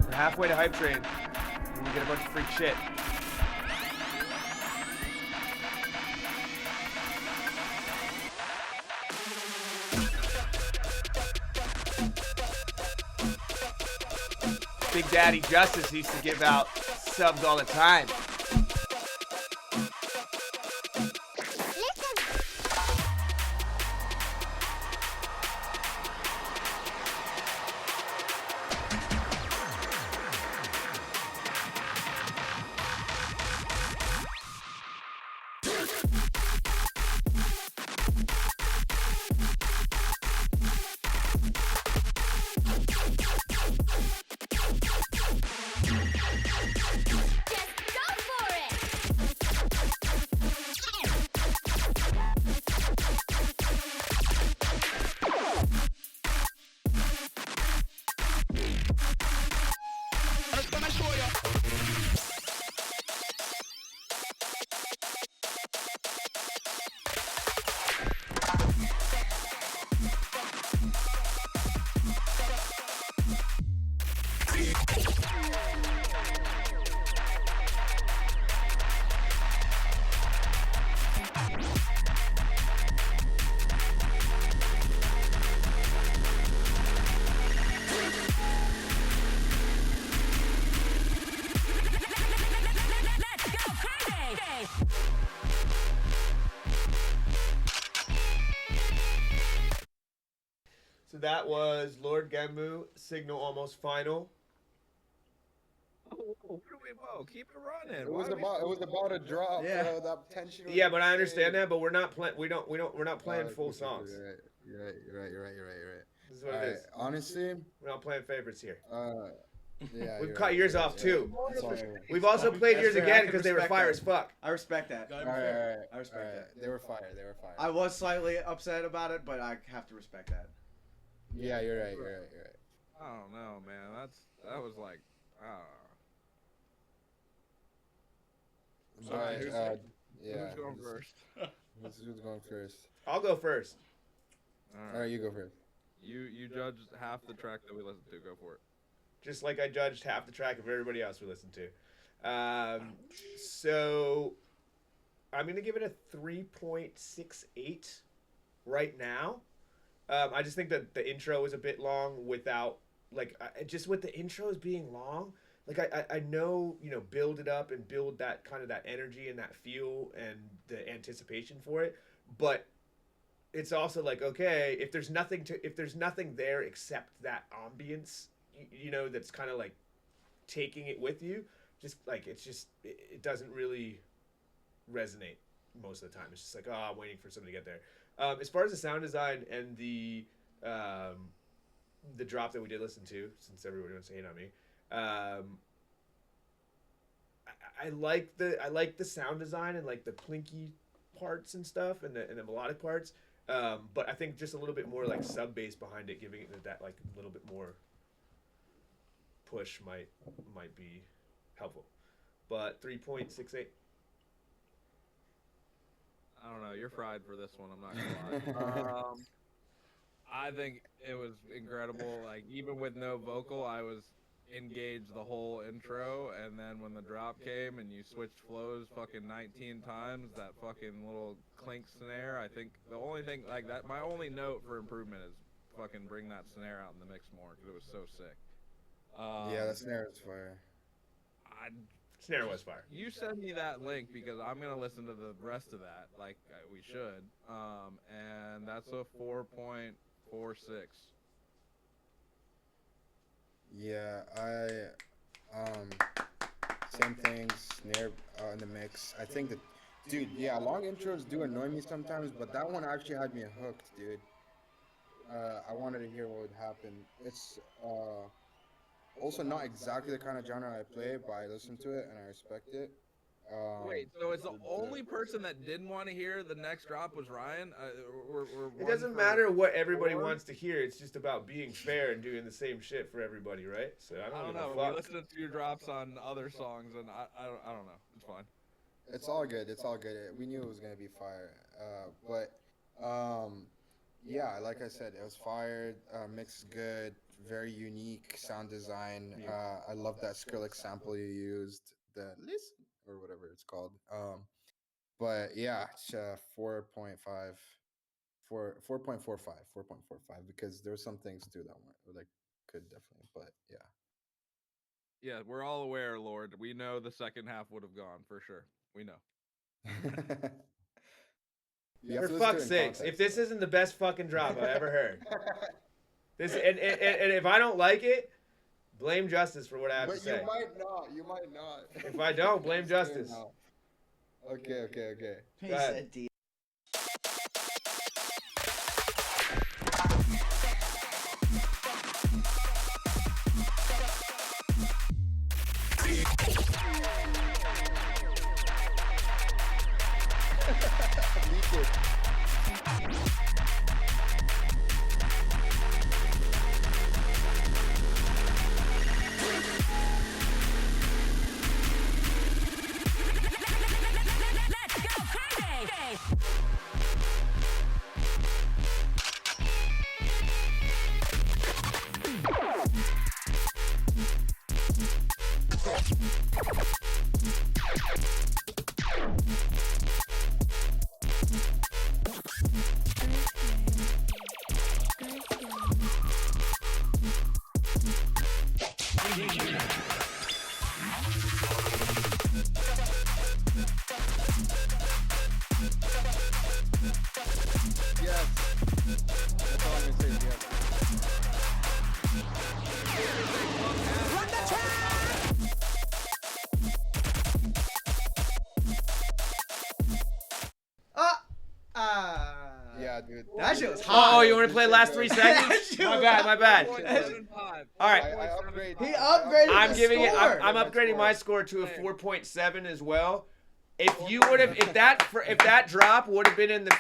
We're halfway to hype train. And we get a bunch of freak shit. Big Daddy Justice used to give out subs all the time. So that was Lord Genmu, Signal almost final. Whoa, keep it running. It was about a drop. Yeah. Bro, that tension was Yeah, but I understand insane. that, but we're not playing. We're not playing full songs. You're right. This is what All it right, is. honestly, We're not playing favorites here. yeah. We've you're cut right, yours you're off right, too. That's all. We've also played That's yours fair, I again can because they were respect fire that. as fuck. I respect that. Got him All fair. right. I respect that. They were fire. They were fire. I was slightly upset about it, but I have to respect that. Yeah, you're right. I don't know, man. That was like, All right. who's- Yeah. who's going first? Who's going first? I'll go first. All right, you go first. You judged half the track that we listened to. Go for it. Just like I judged half the track of everybody else we listened to. So I'm gonna give it a 3.68 right now. I just think that the intro is a bit long without just with the intros being long. Like I know, build it up and build that kind of that energy and that feel and the anticipation for it, but it's also like, okay, if there's nothing there except that ambience, that's kind of like taking it with you, just like it doesn't really resonate most of the time. It's just like, oh, I'm waiting for somebody to get there. As far as the sound design and the drop that we did listen to, since everybody wants to hate on me, I like the sound design and like the plinky parts and stuff and the melodic parts. But I think just a little bit more like sub bass behind it, giving it that like a little bit more push might be helpful. But 3.68. I don't know. You're fried for this one. I'm not gonna lie. I think it was incredible. Like even with no vocal, I was engage the whole intro, and then when the drop came and you switched flows fucking 19 times, that fucking little clink snare, I think the only thing like that, my only note for improvement is fucking bring that snare out in the mix more because it was so sick. Yeah, that snare is fire. Snare was fire. You send me that link because I'm gonna listen to the rest of that like we should. And that's a 4.46. Yeah, same thing, snare in the mix. I think that, dude, yeah, long intros do annoy me sometimes, but that one actually had me hooked, dude. I wanted to hear what would happen. It's also not exactly the kind of genre I play, but I listen to it and I respect it. Wait, so it's the only person that didn't want to hear the next drop was Ryan? It doesn't matter what everybody wants to hear. It's just about being fair and doing the same shit for everybody, right? So I don't know. give We a fuck. listened to 2 drops on other songs, and I don't know. It's fine. It's all good. It's all good. We knew it was gonna be fire. Yeah, like I said, it was fired. Mix is good. Very unique sound design. I love that Skrillex sample you used. The listen or whatever it's called. But yeah, it's 4.5, 4.45 because there were some things too that weren't like could definitely, but yeah. Yeah, we're all aware, Lord. We know the second half would have gone for sure. We know. You have For to listen to fuck's it in sakes, context, if this though. isn't the best fucking drop I've ever heard, and if I don't like it, blame Justice for what I have But to say. you might not. You might not. If I don't, blame Just saying Justice. now. Okay. He Go ahead. said D. Yes. That's all I'm gonna say. is Yes. Yeah, dude. That shit was hot. Oh, you want to play last 3 seconds? My bad. My bad. 4.75. All right. I upgrade. He upgraded I'm the giving it. score. I'm upgrading my score to a 4.7 as well. If you would have, if that drop would have been in the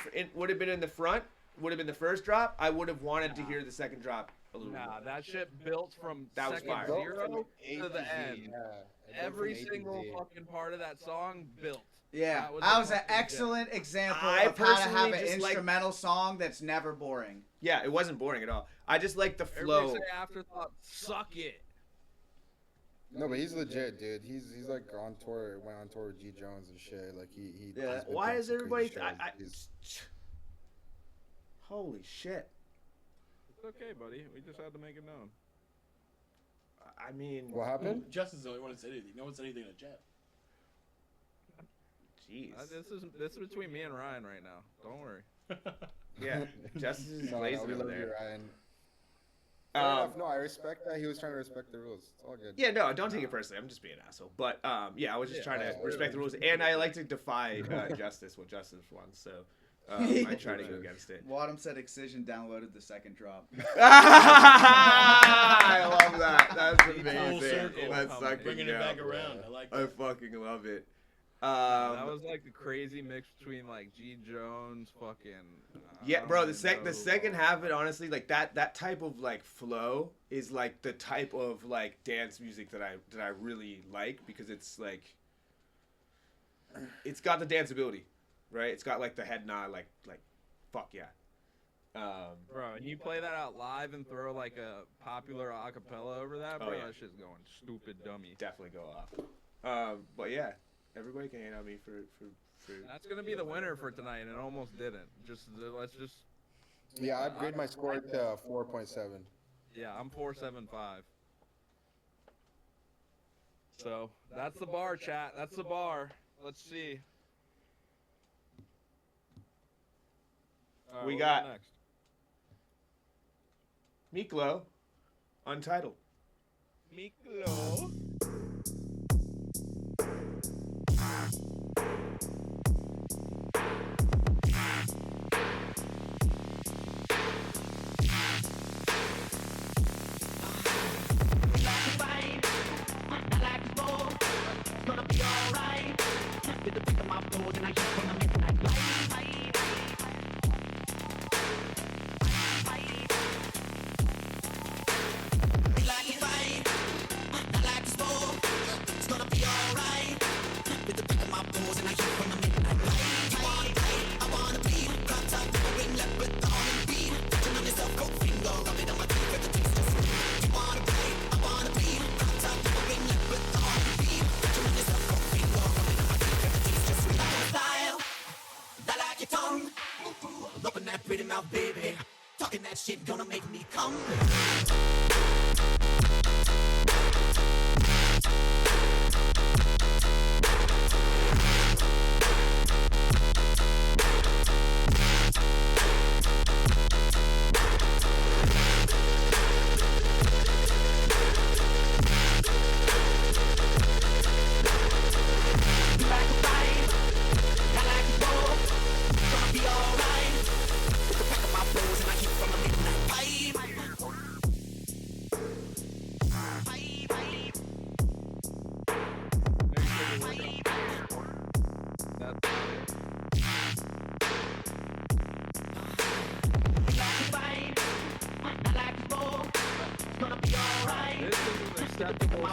front, would have been the first drop, I would have wanted to hear the second drop a little Nah, more. that shit built from That was second fire. 0 to the end. Yeah. It went Every from A to single Z. fucking part of that song built. Yeah, That was that a was an fucking excellent example I of how to have personally an just like- instrumental song that's never boring. Yeah, it wasn't boring at all. I just like the Everybody flow. say afterthought, suck it. No, but he's legit, dude. He's like on tour. Went on tour with G Jones and shit. Like he. Yeah. he's been Why doing is some everybody? crazy shows. He's- Holy shit! It's okay, buddy. We just had to make it known. I mean, What happened? Justin's the only one that said anything. No one said anything to Jeff. jeez. This is between me and Ryan right now. Don't worry. Yeah, Justice is No, blazing we over love you, there. Ryan. Fair enough. No, I respect that. He was trying to respect the rules. It's all good. Yeah, no, don't take it personally. I'm just being an asshole. But yeah, I was just trying to respect the rules, and I like to defy justice when justice wants. So I try to go against it. Wadham said Excision downloaded the second drop. I love that. That's Full amazing. circle. That's fucking Bringing it back around. I like I that. fucking love it. That was like the crazy mix between like G Jones, fucking. Yeah, bro. The the second half of it, honestly, like that type of like flow is like the type of like dance music that I really like because it's like it's got the danceability, right? It's got like the head nod, like fuck yeah. Bro, and you play that out live and throw like a popular acapella over that, bro, Oh, yeah. that shit's going stupid dummy. Definitely go off. But yeah, everybody can hate on me for. That's gonna be the winner for tonight, and it almost didn't. Let's just. Yeah, I upgrade my score to 4.7. Yeah, I'm 475. So that's the bar, chat. That's the bar. Let's see. All right, We what got- next. Miklo, Untitled. Miklo. This is an acceptable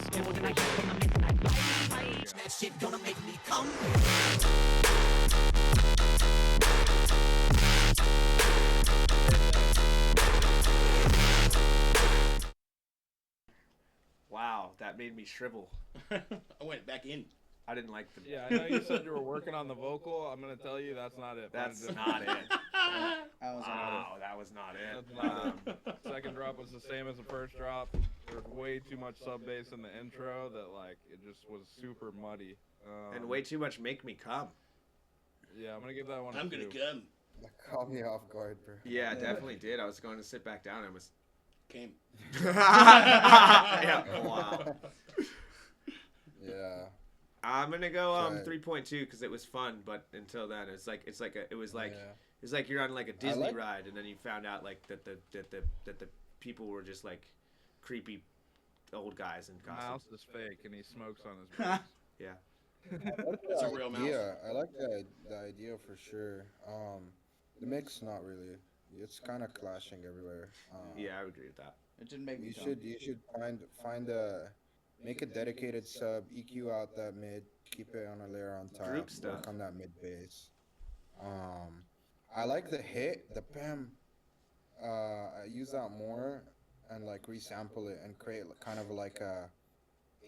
That shit gonna make me come. Wow, that made me shrivel. I went back in. I didn't like the. Yeah, I know you said you were working on the vocal. I'm gonna tell you that's not it. That's not it. That was Wow, that was not it. That's not it. Second drop was the same as the first drop. There was way too much sub bass in the intro that like it just was super muddy. And way too much make me come. Yeah, I'm gonna give that one. I'm a gonna 2. come. That caught me off guard, bro. Yeah, definitely did. I was going to sit back down and was. Came. Yeah, wow. Yeah. I'm gonna go Right. 3.2 because it was fun, but until then it was like Yeah. it's like you're on like a Disney like- ride and then you found out like that the people were just like creepy old guys in The mouse costumes. is fake and he smokes on his breath. Yeah. It's a real mouse. Yeah, I like the idea for sure. The mix, not really. It's kind of clashing everywhere. Yeah, I would agree with that. It didn't make me You should find a make a dedicated sub, EQ out that mid, keep it on a layer on top, Group stuff. work on that mid bass. I like the hit, the bam. I use that more and like resample it and create kind of like a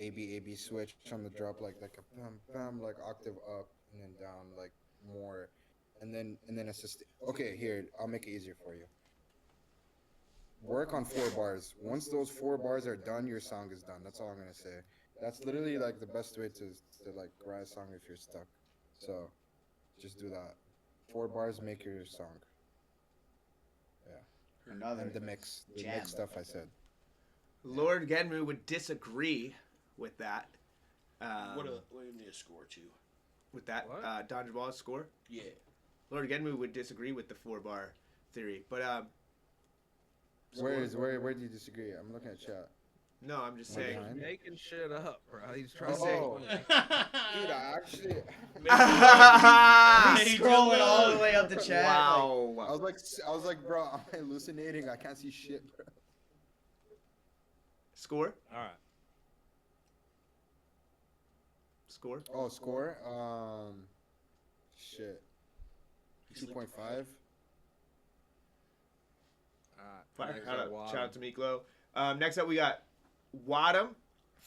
AB switch on the drop, like a bam bam, like octave up and then down, like more, and then assist. Okay, here I'll make it easier for you. Work on 4 bars. Once those 4 bars are done, your song is done. That's all I'm gonna say. That's literally like the best way to like write a song if you're stuck. So, just do that. 4 bars make your song. Another And the mix jam. stuff I said. Lord Genmu would disagree with that. What do you need a score to? With that What? Don Jamal's score. Yeah. Lord Genmu would disagree with the 4-bar theory, but Where do you disagree? I'm looking at chat. no, I'm just Am I saying. behind? Making shit up, bro. He's trying to Oh. say. Dude, I actually He's scrolling all the way up the chat. Wow. I was like, bro, I'm hallucinating. I can't see shit, bro. Score? All right. Score? Oh, score. Shit. 2.5. Fire. Next Shout up, out, Wadham. shout out to Miklo. Next up, we got Wadham,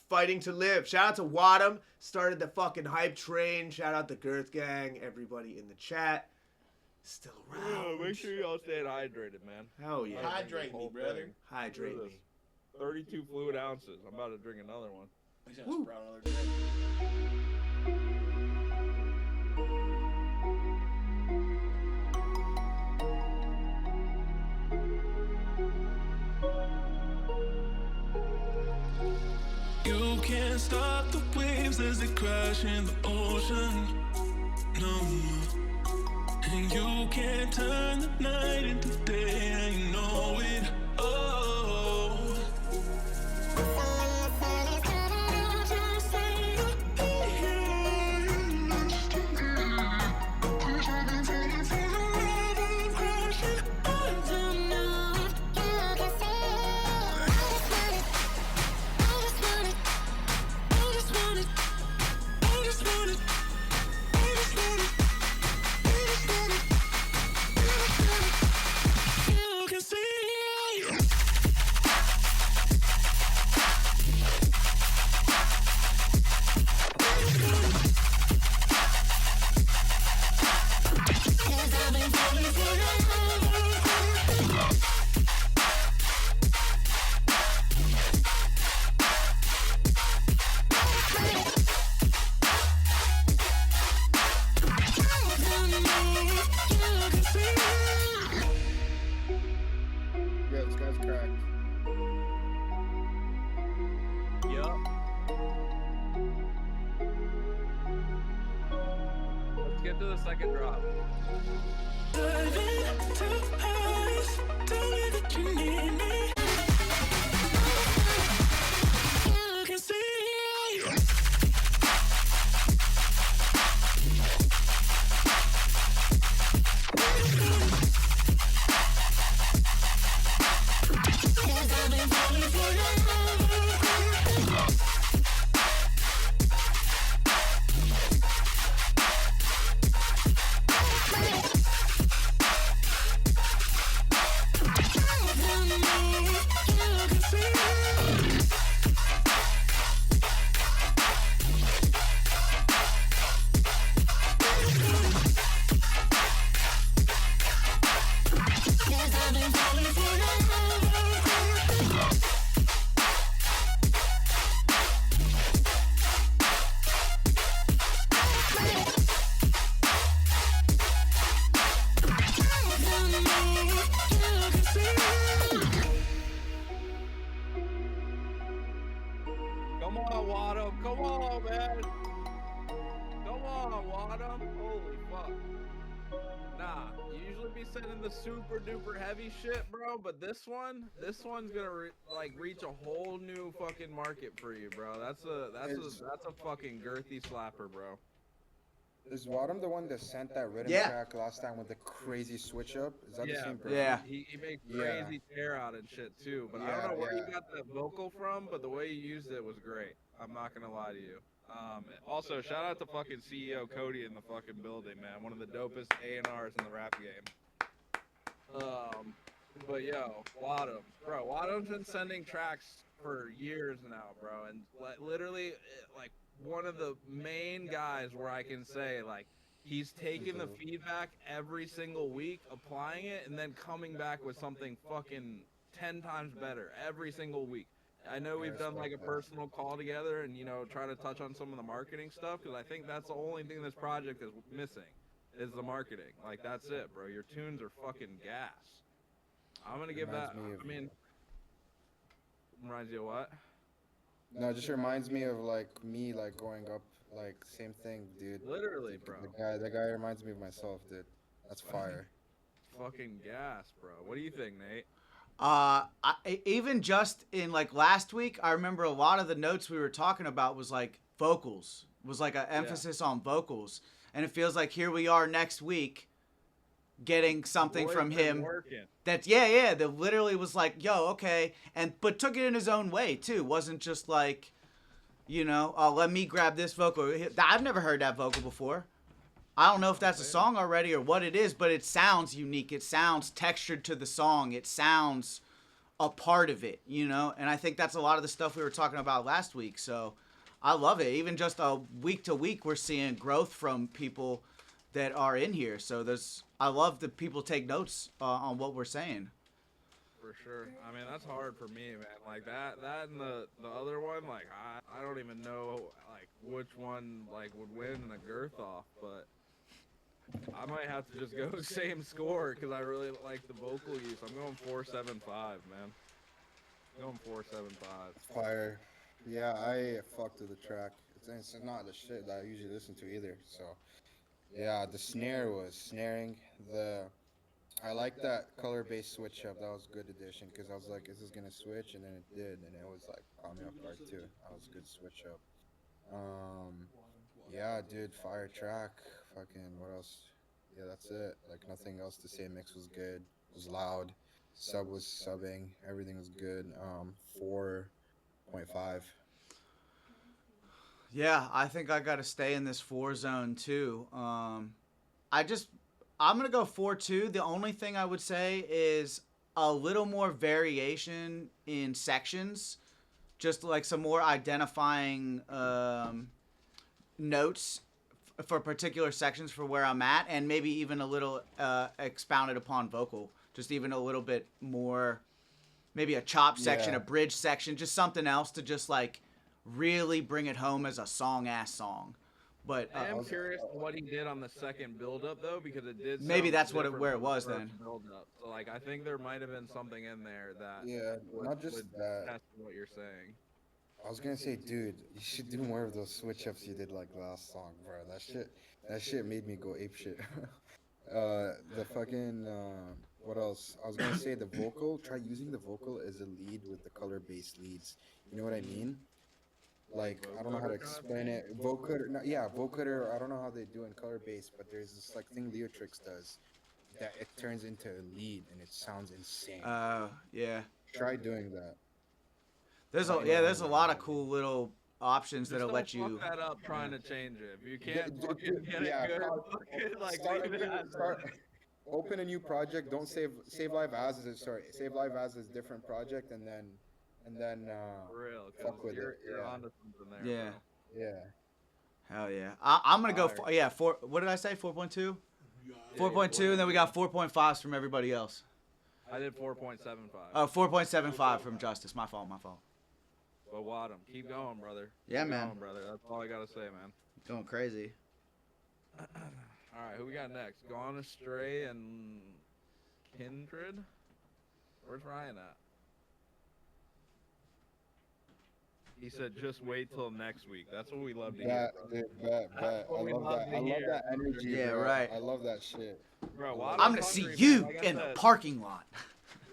Fighting to Live. Shout out to Wadham. Started the fucking hype train. Shout out the Girth Gang. Everybody in the chat. Still around. Make sure y'all stay hydrated, man. Hell yeah. Hydrate me, brother. Hydrate Look at me. this. 32 fluid ounces. I'm about to drink another one. He's gonna sprout another drink. You can't stop the waves as they crash in the ocean. No. And you can't turn the night into day, and you know it. Oh. You can see. Yeah, this guy's cracked. Yup. Let's get to the second drop. Dive into eyes, tell me that you need me. You can see. Come on, Wadham. Come on, man. Come on, Wadham. Holy fuck. Nah, you usually be sending the super duper heavy shit, bro, but this one's gonna reach a whole new fucking market for you, bro. That's a fucking girthy slapper, bro. Is Wadham the one that sent that rhythm Yeah. track last time with the crazy switch up? Is that the Yeah, same bro. person? Yeah. He made Yeah. crazy tear out and shit too, but I don't Yeah, know where you yeah. got that vocal from, but the way you used it was great. I'm not gonna lie to you. Also, shout out to fucking CEO Cody in the fucking building, man. One of the dopest A&Rs in the rap game. But yo, Wadham, bro. Wadham's been sending tracks for years now, bro, and literally, like, one of the main guys where I can say, like, he's taking the feedback every single week, applying it, and then coming back with something fucking 10 times better every single week. I know we've done like a personal call together and, you know, try to touch on some of the marketing stuff, because I think that's the only thing this project is missing, is the marketing. Like, that's it, bro. Your tunes are fucking gas. I'm gonna give that, Reminds me of- reminds you of what? No, it just reminds me of like me, like growing up, like same thing, dude. Literally, bro. The guy reminds me of myself, dude. That's fire. Fucking gas, bro. What do you think, Nate? Even just in like last week, I remember a lot of the notes we were talking about was like vocals, was like an emphasis on vocals, and it feels like here we are next week, getting something Boy's from been him. working. That that literally was like, yo, okay, but took it in his own way too. Wasn't just like, you know, let me grab this vocal. I've never heard that vocal before. I don't know if that's a song already or what it is, but it sounds unique. It sounds textured to the song. It sounds a part of it, you know? And I think that's a lot of the stuff we were talking about last week. So I love it. Even just week to week, we're seeing growth from people that are in here. So I love that people take notes on what we're saying. For sure. I mean, that's hard for me, man. Like that and the other one, like I don't even know like which one like would win in a girth off, but I might have to just go same score because I really like the vocal use. I'm going 4.75, man. I'm going 4.75. Fire. Yeah, I fucked with the track. It's not the shit that I usually listen to either. So, yeah, the snare was snaring. I like that color-based switch up. That was a good addition because I was like, is this gonna switch? And then it did, and it was like caught me off guard too. That was a good switch up. Yeah, dude, fire track. Fucking what else? Yeah, that's it. Like nothing else to say. Mix was good. It was loud. Sub was subbing. Everything was good. 4.5. Yeah, I think I got to stay in this 4 zone too. I'm gonna go 4.2. The only thing I would say is a little more variation in sections, just like some more identifying notes for particular sections for where I'm at, and maybe even a little expounded upon vocal, just even a little bit more, maybe a chop section, Yeah. a bridge section, just something else to just like really bring it home as a song. But I am curious what he did on the second build-up though, because it did. Maybe sound that's different where it from the was first then. Build-up. So like, I think there might have been something in there that. Yeah, not just would that. test what you're saying. I was gonna say, dude, you should do more of those switch ups you did like last song, bro. That shit made me go ape shit. The fucking what else? I was gonna say the vocal. Try using the vocal as a lead with the color-based leads. You know what I mean? Like I don't know how to explain it. Vocoder, no, yeah, vocoder. I don't know how they do in color-based, but there's this like thing Leotrix does that it turns into a lead and it sounds insane. yeah. Try doing that. There's a lot of cool little options Just that'll don't let you. fuck that up trying to change it. If you can't D- fucking d- get yeah, it good, start- fucking like start, leave it as start, open a new project. Don't save live as is save live as is different project and then for real. fuck Because with you're it. Yeah. onto something there. Yeah. Bro. Yeah. Hell yeah. I'm gonna go. Fire. 4. What did I say? 4.2. 4.2, and then we got 4.5s from everybody else. I did 4.75. Oh, 4.75 from Justice. My fault. But Wadham, keep going, brother. Yeah, Keep man. going, brother. That's all I gotta say, man. Going crazy. All right, who we got next? Gone Astray and Kindred. Where's Ryan at? He said, "Just wait till next week." That's what we love to hear, Bet. That's what I we love love that. to I love hear. that energy. Yeah, bro. right. I love that shit. bro. I'm Wadham's gonna see hungry, you man. Like I in the said, parking lot.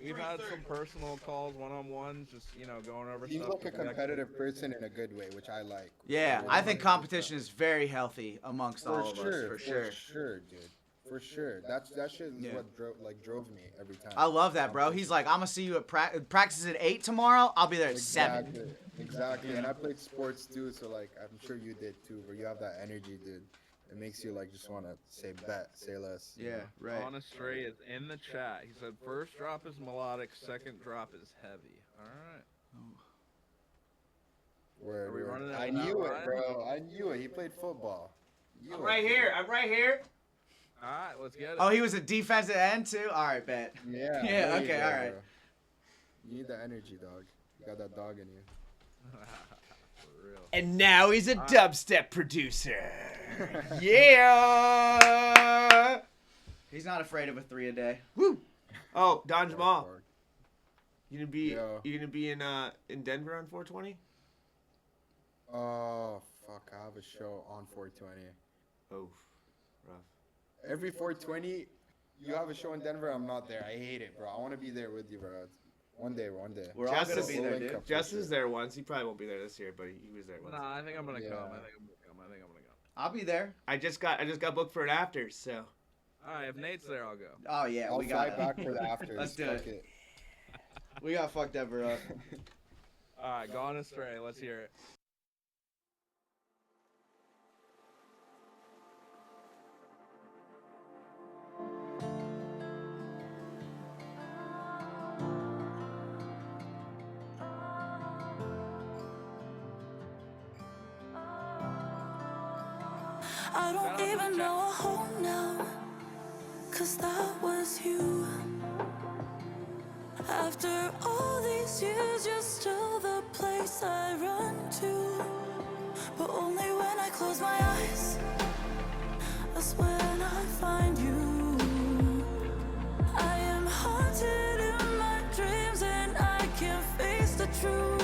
We've had some personal calls, one-on-ones, just going over He's stuff. like a competitive person in a good way, which I like. Yeah, I think competition is very healthy amongst all of us, for sure. For sure, dude. For sure. That shit is Yeah. what drove me every time. I love that, bro. He's like, I'm gonna see you at practice at 8 tomorrow. I'll be there at 7. Exactly. And I played sports too, so like I'm sure you did too, where you have that energy, dude. It makes you like just want to say less. you Yeah, know? right. Gone Astray is in the chat. He said, first drop is melodic, second drop is heavy. All right. Word, Are we word. running I out knew now, it, bro. I knew it. He played football. I'm right here. All right, let's get it. Oh, he was a defensive end too. All right, bet. Yeah. Yeah, there you okay, go, all right. bro. You need that energy, dog. You got that dog in you. For real. And now he's a dubstep producer. Yeah. He's not afraid of a 3 a day. Woo. Oh, Don Jamal. Hard. You gonna be Yo. in Denver on 420? Oh, fuck. I have a show on 420. Oh, rough. Every 420, you have a show in Denver, I'm not there. I hate it, bro. I want to be there with you, bro. One day. We're all gonna Justice- be there, dude. Jess is there once. He probably won't be there this year, but he was there once. Nah, I think I'm gonna Yeah. come. I think I'm gonna come. I'll be there. I just got booked for an after, so All right, if Nate's there, I'll go. Oh yeah, I'll we fly got back for the afters. Let's do Fuck it. We got fucked Denver up. All right, Gone Astray. Let's hear it. I don't even know a home now, 'cause that was you. After all these years, you're still the place I run to. But only when I close my eyes, that's when I find you. I am haunted in my dreams and I can't face the truth.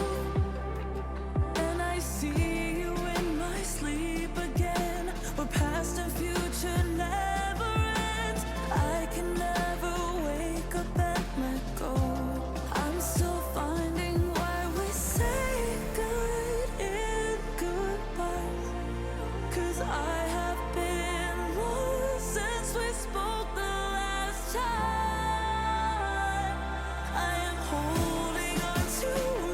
And I see you in my sleep again, where past and future never ends. I can never wake up and let go. I'm still finding why we say good in goodbyes, 'cause I have been lost since we spoke the last time. I am holding on to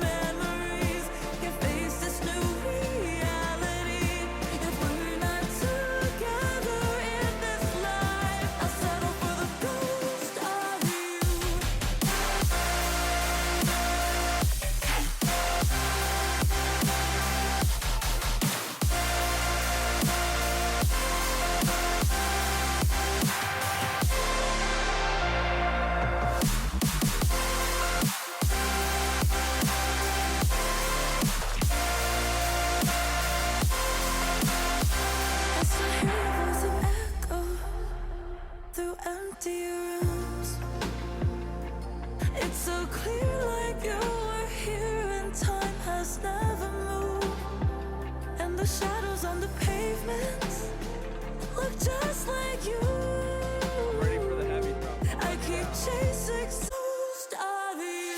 memories, can't face this new reality. If we're not together in this life, I'll settle for the ghost of you. I still hear your voice and echo through empty rooms. It's so clear, like you were here and time has never moved. And the shadows on the pavements look just like you. Ready for the heavy drop. I keep chasing ghost of you.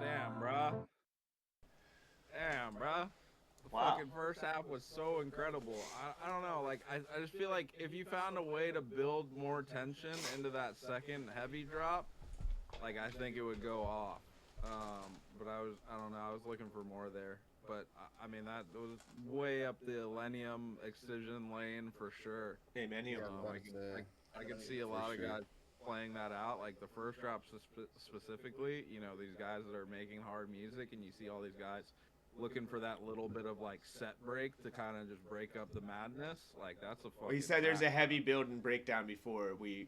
Damn, bruh. Damn, bruh. The Wow. fucking first half was so incredible. I don't know, like, I just feel like if you found a way to build more tension into that second heavy drop, like, I think it would go off. But I don't know, I was looking for more there. But, I mean, that was way up the Millennium Excision lane for sure. Hey, man, Yeah, I could see a for lot of sure. guys playing that out, like the first drop specifically. You know, these guys that are making hard music, and you see all these guys looking for that little bit of like set break to kind of just break up the madness. Like that's a fucking. Well, he said there's a track. heavy build and breakdown before we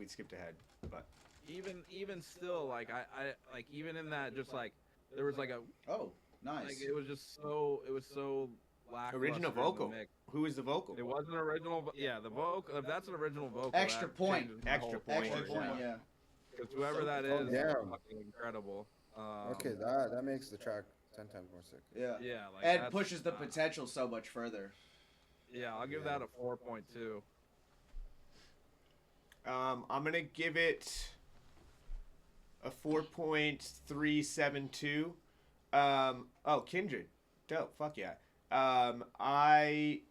skipped ahead, but Even still, like I like even in that, just like there was like a Oh, nice. like it was so lackluster original in the vocal. mix. Who is the vocal? It wasn't original, yeah. The vocal, if that's an original vocal, Extra that point. changes my Extra whole point. Extra version. point, yeah. Because whoever that Oh, is, damn. fucking incredible. Okay, that makes the track 10 times more sick. Yeah. Yeah, like Ed that's- pushes the potential so much further. Yeah, I'll give that a 4.2. I'm gonna give it a 4.372. Oh, Kindred, dope. Fuck yeah. I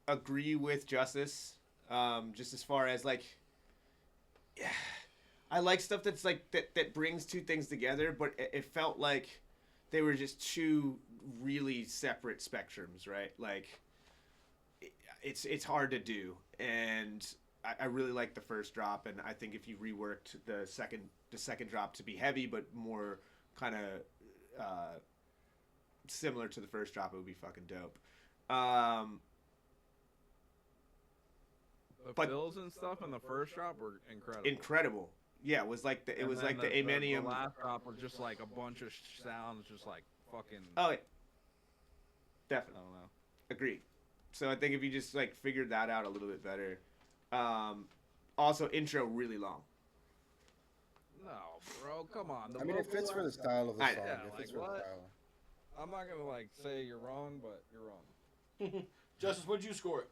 agree with Justice. Just as far as like, yeah, I like stuff that's like that brings two things together, but it felt like they were just two really separate spectrums, right? Like, it's hard to do, and I really like the first drop, and I think if you reworked the second drop to be heavy but more kind of similar to the first drop, it would be fucking dope. The But- fills and stuff in the first drop were incredible. Incredible. Yeah, it was like the And then the Amenium. The last drop was just like a bunch of sounds, just like fucking. Oh, yeah. I Definitely don't know. agreed. So I think if you just like figured that out a little bit better. Also, intro really long. No, bro, come on. The I mean, it vocal fits for line- the style of the I- song. yeah, It fits like, for the what? style. I'm not gonna like say you're wrong, but you're wrong. Justice, what'd you score it?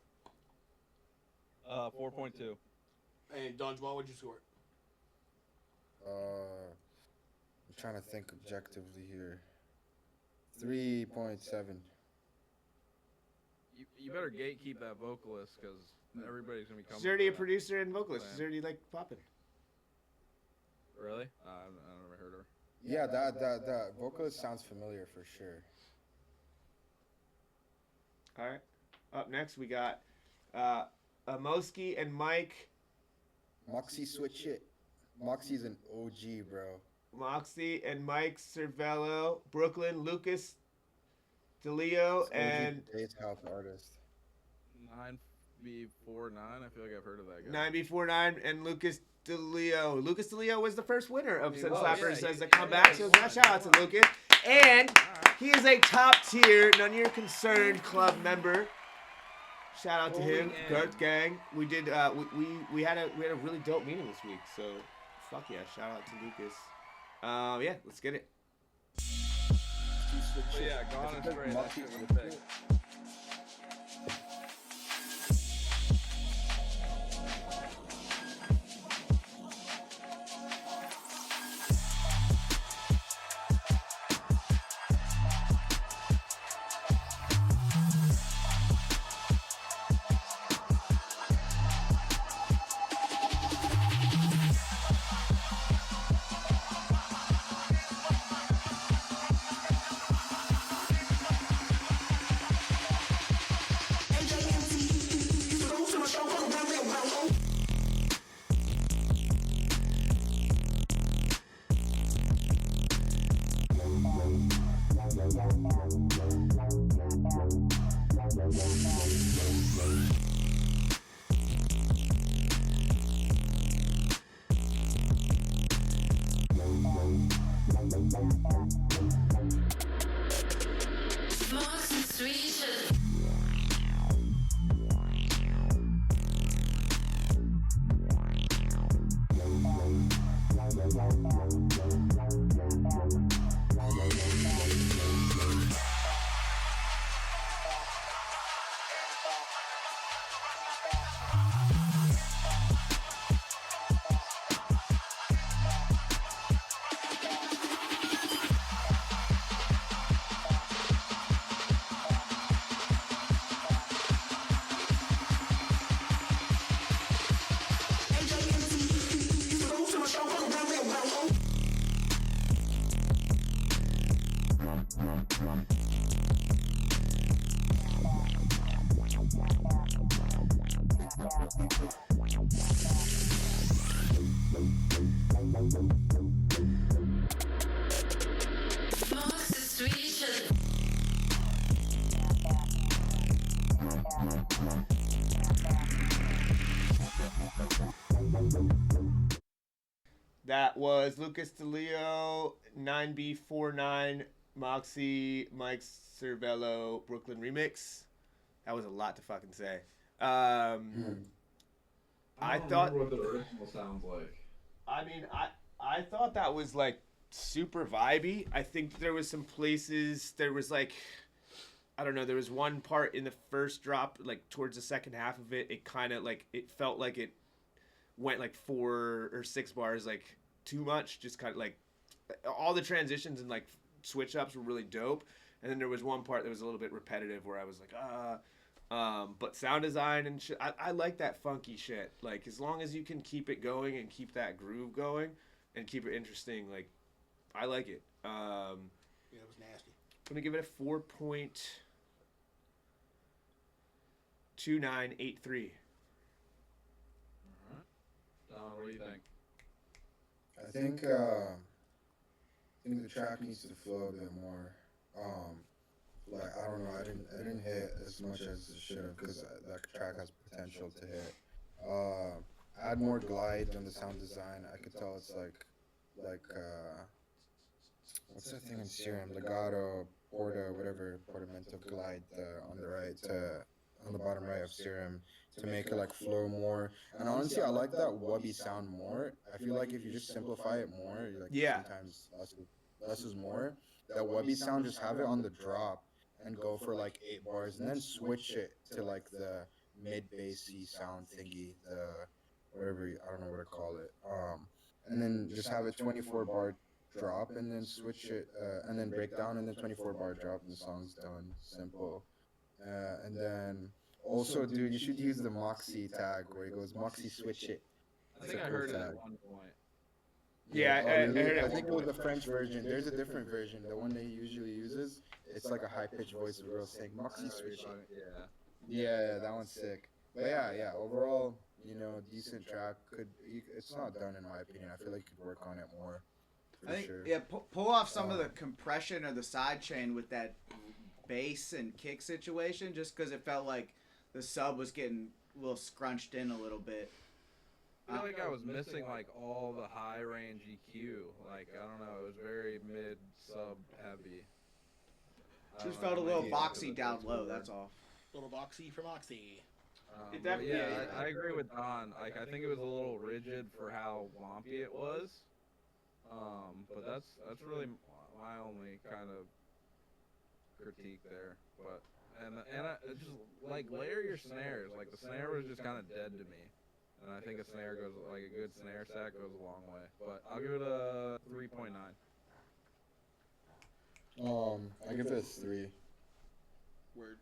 4.2. And Don Jamal, what'd you score it? trying to think objectively here. 3.7. You better gatekeep that vocalist because everybody's gonna be coming. She's already a for that. producer and vocalist. She's Same. already like popping. Really? I never heard her. Yeah, that vocalist sounds familiar for sure. All right. Up next, we got Amoski and Mike. Moxie switch it. Moxie's an OG, bro. Moxie and Mike Cervello. Brooklyn, Lucas DeLeo, It's OG and bass house artist. 9B49. I feel like I've heard of that guy. 9B49 and Lucas DeLeo. Lucas DeLeo was the first winner of Sun was, Slappers yeah, as a he comeback. was. So shout out to Lucas. And he is a top tier, none of your concerned club member. Shout out to Holy him, gang. Gert Gang. We did we had a really dope meeting this week. So fuck yeah, shout out to Lucas. Yeah, let's get it. But yeah, Gone and Stray. That shit was big. Smokes and sweet. Smokes and sweet. That was Lucas DeLeo, 9B49, Moxie, Mike Cervello, Brooklyn remix. That was a lot to fucking say. I don't thought- remember what the original sounds like. I mean, I thought that was like super vibey. I think there was some places, there was like, I don't know, there was one part in the first drop, like towards the second half of it, it kind of like, it felt like it went like 4 or 6 bars, like too much, just kind of like, all the transitions and like switch ups were really dope. And then there was one part that was a little bit repetitive where I was like, but sound design and shit, I like that funky shit. Like, as long as you can keep it going and keep that groove going and keep it interesting, like, I like it. Yeah, it was nasty. I'm gonna give it a 4.2983. Don, what do you think? I think the track needs to flow a bit more. Like, I don't know, I didn't hit as much as it should have because that track has potential to hit. Add more glide on the sound design. I could tell it's like what's that thing in Serum? Legato, Porta, whatever, Portamento glide on the right, on the bottom right of Serum to make it like flow more. And honestly, I like that wubby sound more. I feel like if you just simplify it more, like Yeah. sometimes less is more. That wubby sound, just have it on the drop and go for like 8 bars, and then switch it to like the mid bassy sound thingy, the whatever I don't know what to call it. And then just have a 24 bar drop and then switch it, and then break down and then 24-bar drop and the song's done. Simple. And then also, dude, you should use the Moxie tag where it goes Moxie switch it. I think I heard it at one point. Yeah, Oh, I really? heard it I at think it one was point. the French version. There's a different version. The one that he usually uses, it's like a high pitched voice of a girl saying Moxie switch it. Yeah. Yeah, that one's sick. But yeah. Overall, decent track. It's not done in my opinion. I feel like you could work on it more. I think pull off some of the compression or the side chain with that bass and kick situation, just because it felt like the sub was getting a little scrunched in a little bit. I feel like I was missing like all the high range EQ. Like I don't know, it was very mid sub heavy. Just felt a little boxy down low. That's all. Little boxy for Moxie. I agree with Don. Like I think it was a little rigid for how wompy it was. But that's really my only kind of critique there. But and I just like layer your snares. Like the snare was just kind of dead to me. And I think a snare goes, like a good snare sack goes a long way. But I'll give it a 3.9. I give it a 3. Word.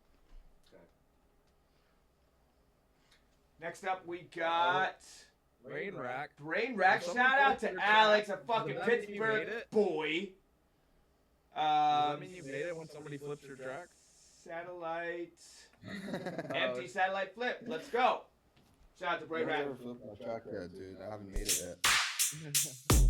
Next up, we got Brain Rack. Brain Rack. Did Shout someone out flip to your Alex, a track? fucking Does that mean you made Pittsburgh it? boy. Does that mean you made it when somebody flips your track? Satellite. Empty satellite flip. Let's go. Shout out to Brain I've Rack. never flipped my track yet, dude. I haven't made it yet.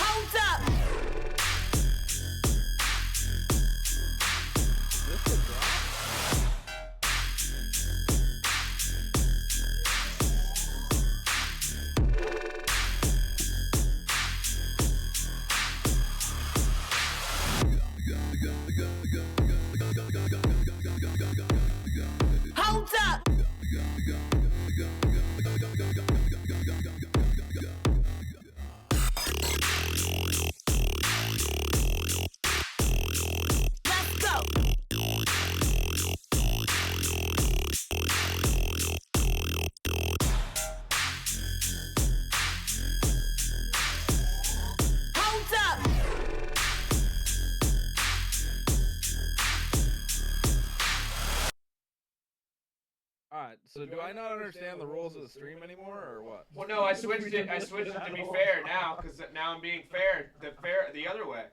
Hold up! Hold up! Let's go! Hold up! Alright, so do I not understand the rules of the stream anymore, or what? Well, no, I switched it. I switched it to be fair now, because now I'm being fair. The other way.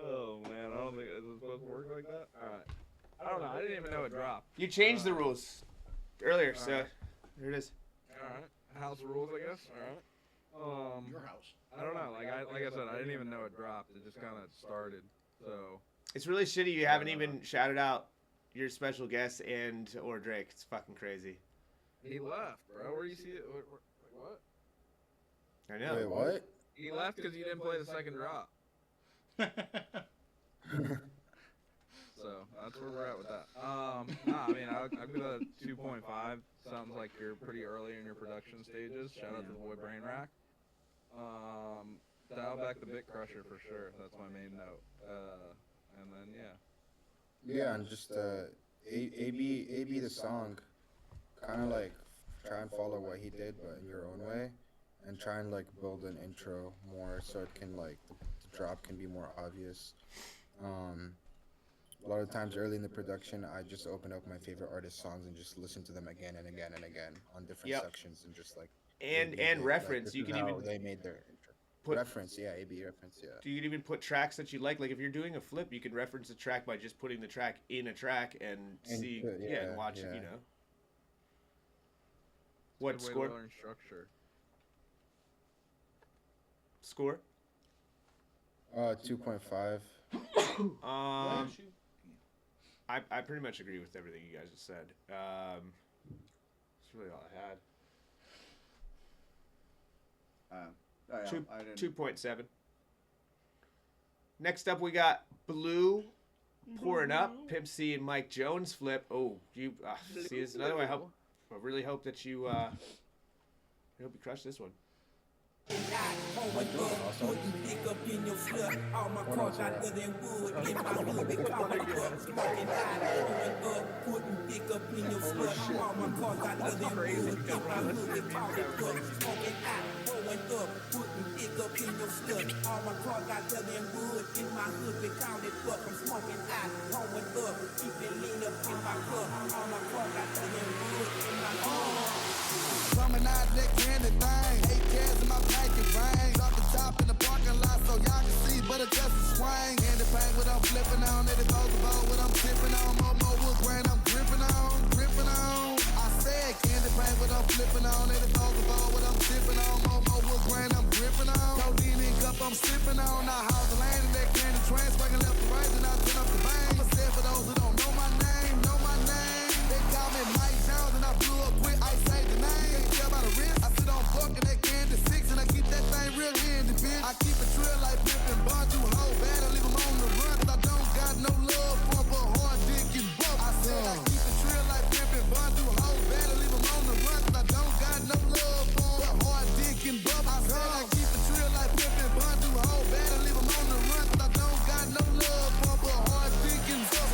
Oh man, I don't think it's supposed to work like that. Alright. I don't know, I didn't even know it dropped. You changed the rules earlier, so Alright. here it is. Alright. House rules, I guess. Alright. Your house. I don't know. Like I said, I didn't even know it dropped. It just kind of started. So It's really shitty you haven't even shouted out your special guest or Drake. It's fucking crazy. he left, bro. Where do you see it? What? I know. Wait, what? He left because you didn't play the second drop. So that's where we're at with that. Nah, I mean, I'll give it a 2.5. Sounds like you're pretty early in your production stages. Shout out to the boy Brain Rack. Dial back the Bit Crusher for sure. That's my main note. And then Yeah, and just AB the song, kind of like try and follow what he did, but in your own way, and try and like build an intro more so it can like the drop can be more obvious. A lot of times early in the production, I just open up my favorite artist songs and just listen to them again and again and again on different Yep. sections and just like And like, reference. this You is can how even they made their intro. put Reference, yeah, AB reference, yeah. you can even put tracks that you like. Like if you're doing a flip, you can reference a track by just putting the track in a track and see, put- and yeah, watch it. yeah. You know. Good What way to score? learn structure. Score? 2.5. I pretty much agree with everything you guys have said. That's really all I had. Yeah, Two, I didn't. 2.7. Next up, we got Blue pouring up. Pimp C and Mike Jones flip. Oh, you see, this is another one. I really hope that you. I hope you crush this one. Coming out that candy thing, 8 cans in my pocket ring. Drop the top in the parking lot so y'all can see, but it just a swing. Candy paint what I'm flipping on, it goes about what I'm tipping on. More wood grain I'm gripping on, gripping on. I said candy paint what I'm flipping on, it goes about what I'm tipping on. More wood grain I'm gripping on. Codeine in cup I'm sipping on. Now how's the land in that candy train, swinging left to right, and I turn up the bang. I'ma say for those who don't know my name, they call me Mike Jones, and I blew up quick. I say the name. By the wrist, I sit on fuck and that candy 6, and I keep that thing real handy, bitch. I keep it trill like pimpin' bun through whole bad and leave 'em on the run, 'cause I don't got no love for a hard dick and buck. I said I keep it trill like pimpin' bun through whole bad and leave 'em on the run, 'cause I don't got no love for a hard dick and buck. I said I keep it trill like pimpin' bun through whole bad and leave 'em on the run, 'cause I don't got no love for a hard dick and buck.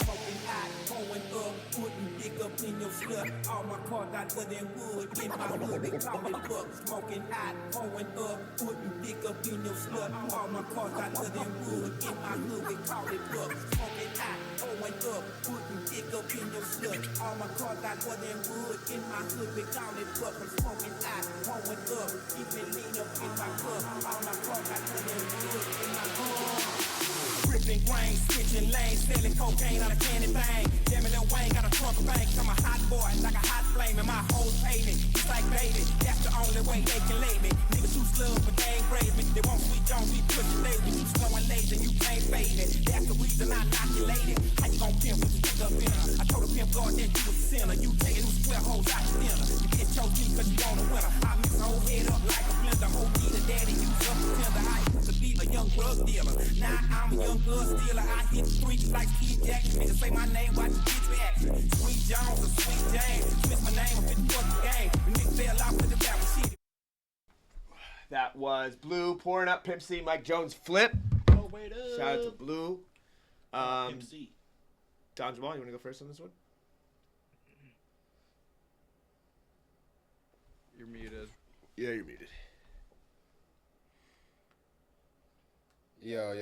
Smoking hot, pouring up, putting dick up in your slut. All my cars got other than wood in my hood, they call it buck. Smoking hot, pouring up, putting dick up in your slut. All my cars got other than wood in my hood, they call it buck. Smoking hot, pouring up, putting dick up in your slut. All my cars got other than wood in my hood, they call it buck. I'm smoking hot, pouring up, keeping lean up in my cup. All my cars got other than wood in my hood. Ripping grain, switching lanes, selling cocaine on a candy bang. Damn it, Lil Wayne got a trunk of bank. I'm a hot boy, like a hot flame, and my hoes pay me. Just like baby, that's the only way they can lay me. Niggas too slugs, but they ain't brave me. They want sweet Jones, we push the baby. You slow and lazy, and you can't fade it. That's the reason I inoculated. How you gon' pimp with your dick up in her? I told the pimp God that you was a sinner. You taking them square hoes out the dinner. You get chose me cause you on a winner. I mix the whole head up like a blender. Whole need a daddy, you up tender. I used to be a young drug dealer. Now I'm a young blood stealer. I hit the streets like Steve Jackson. Niggas say my name, watch the kids reaction. Sweet Jones or Sweet James. Twist my name, I'm 50 the game. The niggas fell off with the rap shit. That was Blue pouring up. Pimp C, Mike Jones flip. Oh, wait up. Shout out to Blue. Pimp C. Don Jamal, you want to go first on this one? You're muted. Yeah, you're muted. Yo,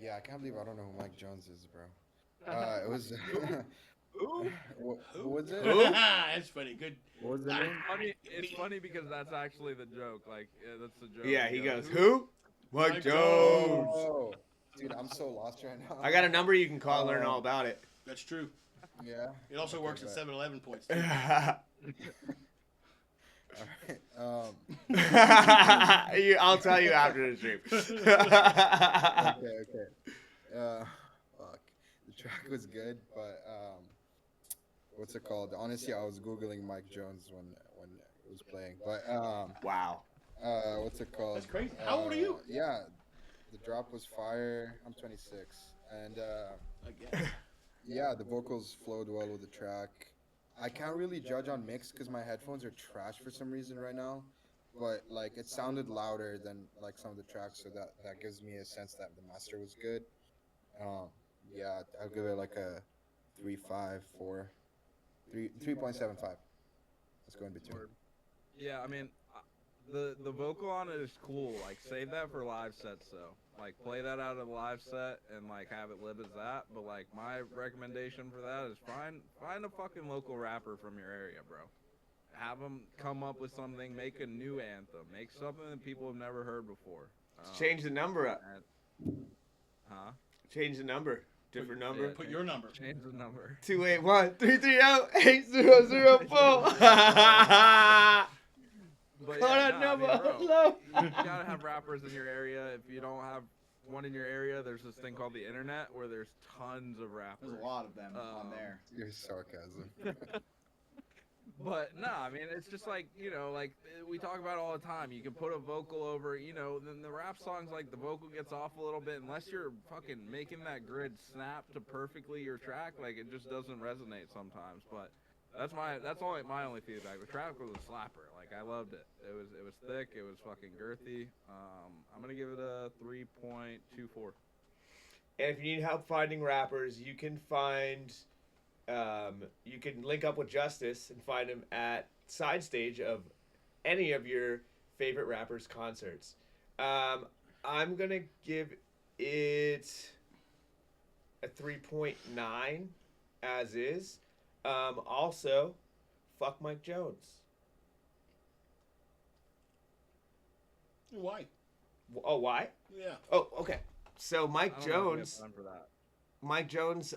yeah, I can't believe I don't know who Mike Jones is, bro. It was. Who was it? That's funny. Good. What was the name? It's funny because that's actually the joke. Like, that's the joke. Yeah, he goes, who? Mike Jones. Oh, dude, I'm so lost right now. I got a number you can call and learn all about it. That's true. Yeah. It also works at 7-Eleven points. All I'll tell you after the stream. Okay. Fuck. The track was good, but what's it called? Honestly, I was googling Mike Jones when it was playing, but Wow. what's it called? That's crazy. How old are you? Yeah, the drop was fire. I'm 26, and Again. yeah, the vocals flowed well with the track. I can't really judge on mix because my headphones are trash for some reason right now, but like it sounded louder than like some of the tracks, so that gives me a sense that the master was good. Yeah, I'll give it like a 3.75. Let's go in between. Yeah, I mean, the vocal on it is cool. Like, save that for live sets, though. Like, play that out of the live set and like have it live as that. But like, my recommendation for that is find a fucking local rapper from your area, bro. Have them come up with something. Make a new anthem. Make something that people have never heard before. Change the number up. Huh? Change the number. Different number. Put your number. Change the number. 281-330-8004. But Call yeah, that nah, number. I mean, bro, Hello. you gotta have rappers in your area. If you don't have one in your area, there's this thing called the internet where there's tons of rappers. There's a lot of them on there. Your sarcasm. But no, I mean it's just like like we talk about all the time. You can put a vocal over, then the rap songs like the vocal gets off a little bit unless you're fucking making that grid snap to perfectly your track. Like it just doesn't resonate sometimes. But that's only my only feedback. The track was a slapper. Like I loved it. It was thick. It was fucking girthy. I'm gonna give it a 3.24. And if you need help finding rappers, you can you can link up with Justice and find him at side stage of any of your favorite rappers' concerts. I'm gonna give it a 3.9 as is. Also, fuck Mike Jones. Why? Oh, why? Yeah. Oh, okay. So I don't know if we have time for that. Mike Jones,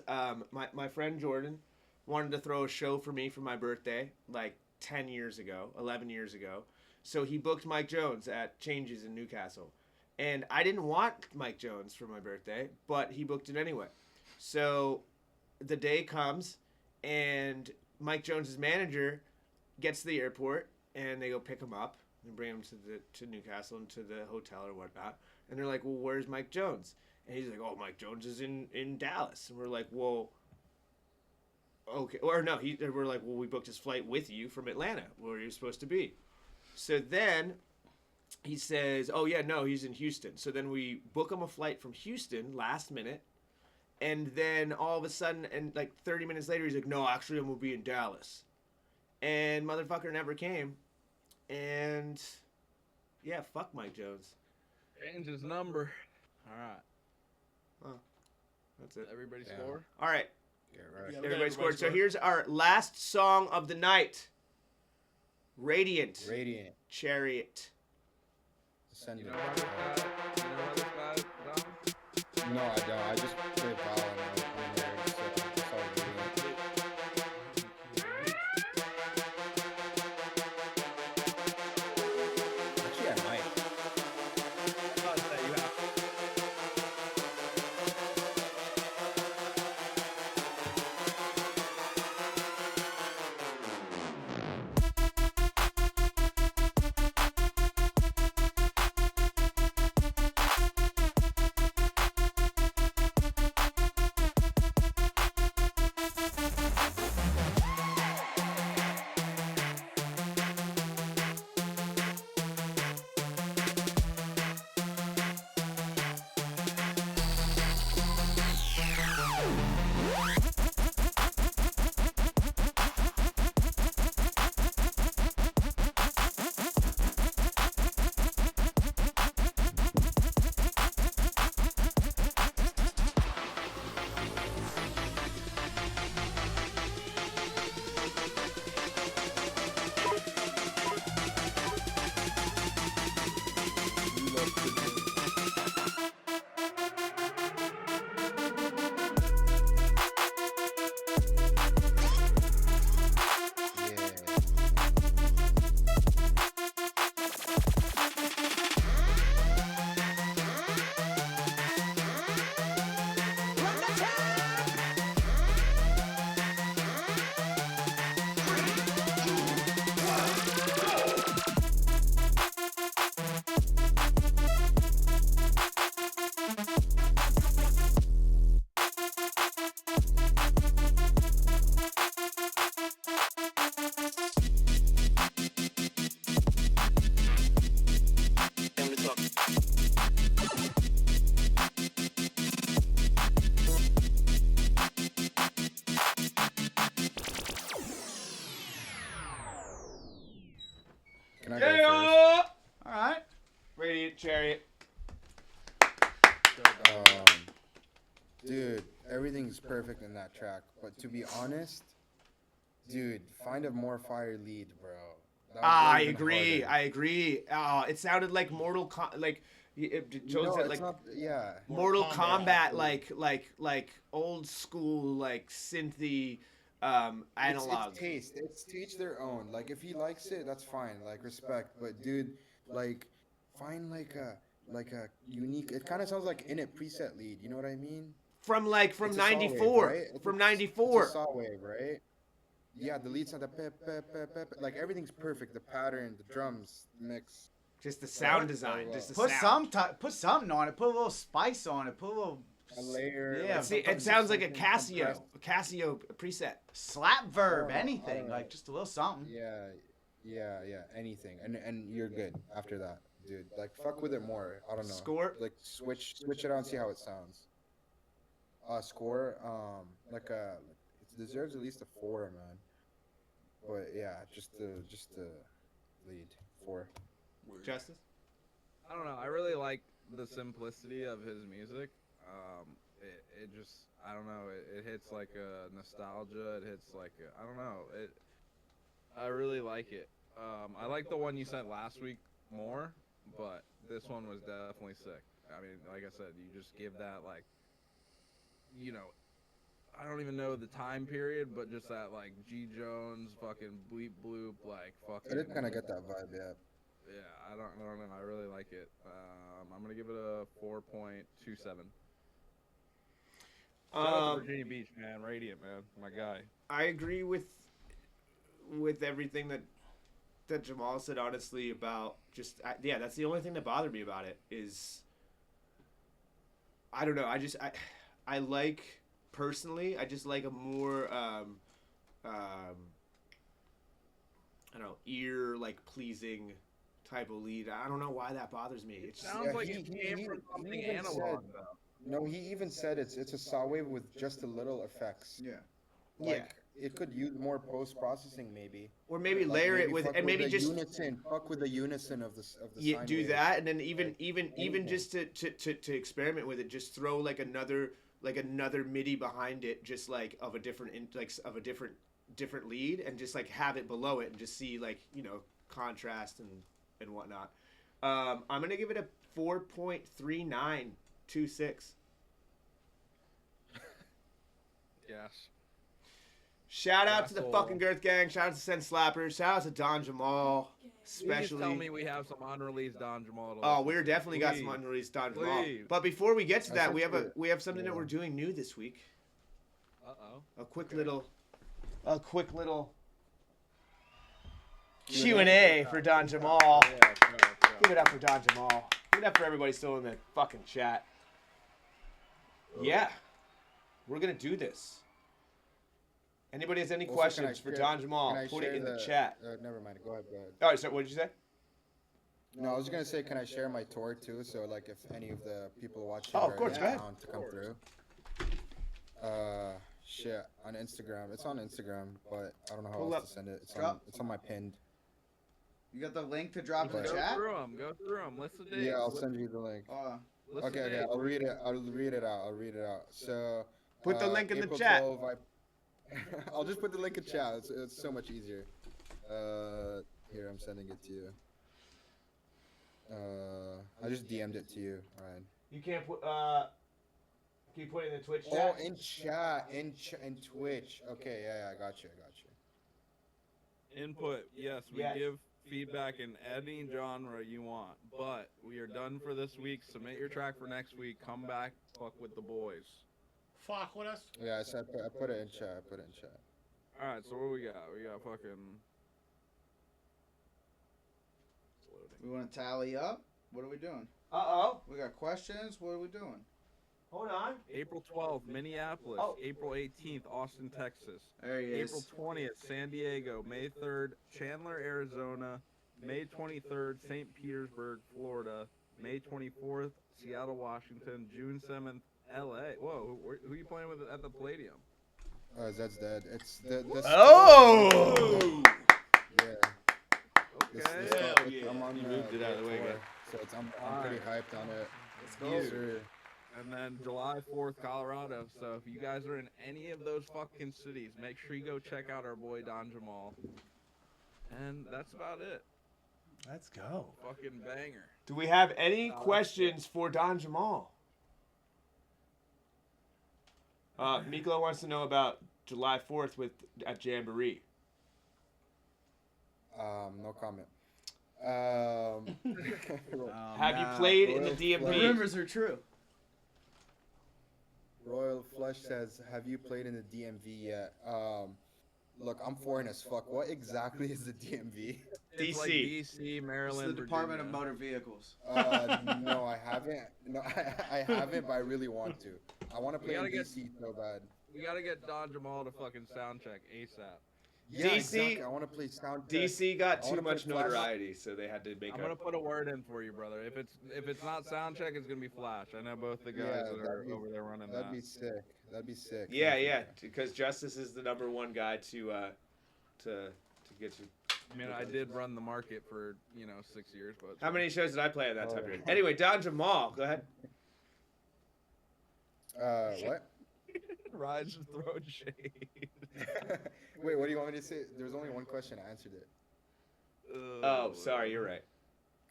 my friend Jordan wanted to throw a show for me for my birthday like 10 years ago, 11 years ago. So he booked Mike Jones at Changes in Newcastle. And I didn't want Mike Jones for my birthday, but he booked it anyway. So the day comes and Mike Jones's manager gets to the airport and they go pick him up and bring him to Newcastle and to the hotel or whatnot. And they're like, well, where's Mike Jones? And he's like, oh, Mike Jones is in Dallas. And we're like, well, okay. Or no, we're like, well, we booked his flight with you from Atlanta, where you're supposed to be. So then he says, oh, yeah, no, he's in Houston. So then we book him a flight from Houston last minute. And then all of a sudden, and like 30 minutes later, he's like, no, actually, I'm going to be in Dallas. And motherfucker never came. And yeah, fuck Mike Jones. Change his number. All right. Oh, that's it. Everybody score? All right. Yeah, right. Yeah, Everybody scored. So here's our last song of the night. Radiant. Chariot. Send You it. know how this guy, Dom? No, I don't. I just play Val on there, so that's all I'm doing. Actually, I might. You have Can I go first? All right. Radiant Chariot. Dude, everything's perfect in that track. But to be honest, dude, find a more fire lead, bro. That was I even agree. harder. I agree. It sounded like Joe No, said it's like not, yeah. Mortal Kombat, like old school, like synthy, analog. It's taste. It's to each their own. Like if he likes it, that's fine. Like respect. But dude, like find like a unique. It kind of sounds like in it preset lead. You know what I mean? From It's a saw wave, '94. right? From It's '94. a saw wave, right? Yeah, the lead sound, the pep, pep, pep, pep, like everything's perfect. The pattern, the drums mix. Just the sound Very design. well. Just the Put sound. put something on it. Put a little spice on it. Put a little A layer. Yeah, like See, it something- sounds like a something Casio. compressed. A Casio preset. slap verb, I don't know, I anything don't know. like just a little something. Yeah, anything, and you're good after that, dude. Like fuck with it more. I don't know. Score? Like switch it on, see how it sounds. Score, like it deserves at least a 4, man. But yeah, just the lead 4. Justice? I don't know. I really like the simplicity of his music. It just, I don't know. It hits like a nostalgia. It hits like I don't know. I really like it. I like the one you sent last week more, but this one was definitely sick. I mean, like I said, you just give that like, you know, I don't even know the time period, but just that like G Jones fucking bleep bloop like fucking. I did kind of get that vibe, yeah. Yeah, I don't know. I really like it. I'm gonna give it a 4.27. Shout out to Virginia Beach, man. Radiant, man. My guy. I agree with everything that Jamal said. Honestly, about just yeah, that's the only thing that bothered me about it is I don't know. I like personally. I just like a more I don't know, ear like pleasing type of lead. I don't know why that bothers me. It Sounds Yeah, like he- it he came even- from he something even analog, said- though. No, he even said it's a saw wave with just a little effects. Yeah. Like it could use more post processing maybe. or maybe Like, layer it maybe with fuck and maybe the just unison. Fuck with the unison of the yeah, sine do wave. that, and then even anything. just to experiment with it, just throw like another MIDI behind it, just like of a different of a different lead, and just like have it below it, and just see like contrast and whatnot. I'm gonna give it a 4.3926. Yes. Shout out to the Asshole. fucking Girth Gang. Shout out to Send Slappers. Shout out to Don Jamal, Please tell especially. me we have some unreleased Don Jamal. To Oh, listen we're to. definitely got some Please. unreleased Don Jamal. Please. But before we get to I that, sent we have you- we have something that yeah. we're doing new this week. Uh-oh. A quick little Q&A for Don Jamal. Yeah, let's go. Give it up for Don Jamal. Give it up for everybody still in the fucking chat. Yeah, we're gonna do this. Anybody has any Also, questions can I for share- Don Jamal? can I Put it share in the chat. Never mind. Go ahead. All right, so what did you say? No, I was gonna say, can I share my tour too? So like, if any of the people watching Oh, of are course, in go ahead. town to come through. Shit, on Instagram. It's on Instagram, but I don't know how Pull else up. to send it. Drop. It's on my pinned. You got the link to drop in the Go chat? Go through them. List the dates. Yeah, I'll send you the link. List the Okay, dates. I'll read it out. So Put the link in the April chat. 12, I'll just put the link in chat. It's so much easier. Here, I'm sending it to you. I just DM'd it to you, Ryan. You can't put. Can you put it in the Twitch Oh, chat? in chat, in Twitch. Okay, yeah, I got you. Input. Yes, we Yes. give feedback in any genre you want. But we are done for this week. Submit your track for next week. Come back. Fuck with the boys. Fuck with us. Yeah, I put it in chat. All right. So what we got? We got fucking. It's loading. We want to tally up? What are we doing? Uh-oh. We got questions? What are we doing? Hold on. April 12th, Minneapolis. Oh. April 18th, Austin, Texas. There he is. April 20th, San Diego. May 3rd, Chandler, Arizona. May 23rd, St. Petersburg, Florida. May 24th, Seattle, Washington. June 7th, LA. Whoa, who are you playing with at the Palladium? Zed's dead. It's the Oh! yeah. Okay. Hell yeah. I'm on You the moved it out of the way, tour, guy. So I'm pretty hyped on it. Let's go. Yes, sir. And then July 4th, Colorado. So if you guys are in any of those fucking cities, make sure you go check out our boy Don Jamal. And that's about it. Let's go. Fucking banger. Do we have any questions for Don Jamal? Miklo wants to know about July 4th at Jamboree. No comment. Have you played in the Royal The DMV? Flush. rumors are true. Royal Flush says, "Have you played in the DMV yet?" Look, I'm foreign as fuck. What exactly is the DMV? It's like DC. DC, It's Maryland, the Department of Virginia. Motor Vehicles. No, I haven't. No, I haven't, but I really want to. I want to play in gotta get- DC so bad. We gotta get Don Jamal to fucking sound check ASAP. Yeah, DC exactly. I want to play sound. DC got I too wanna much play Flash. notoriety, so they had to make I'm a. gonna put a word in for you, brother. If it's not sound check, it's gonna be Flash. I know both the guys Yeah, that are that'd be- over there running That'd that. be sick. That'd be sick. Yeah, yeah, because Justice is the #1 guy to get you. I mean, I did run the market for 6 years, but How many shows did I play in that time Oh. period? Anyway, Don Jamal, go ahead. What? Ryan's just throwing shade. Wait, what do you want me to say? There was only one question. I answered it. Oh, sorry, you're right.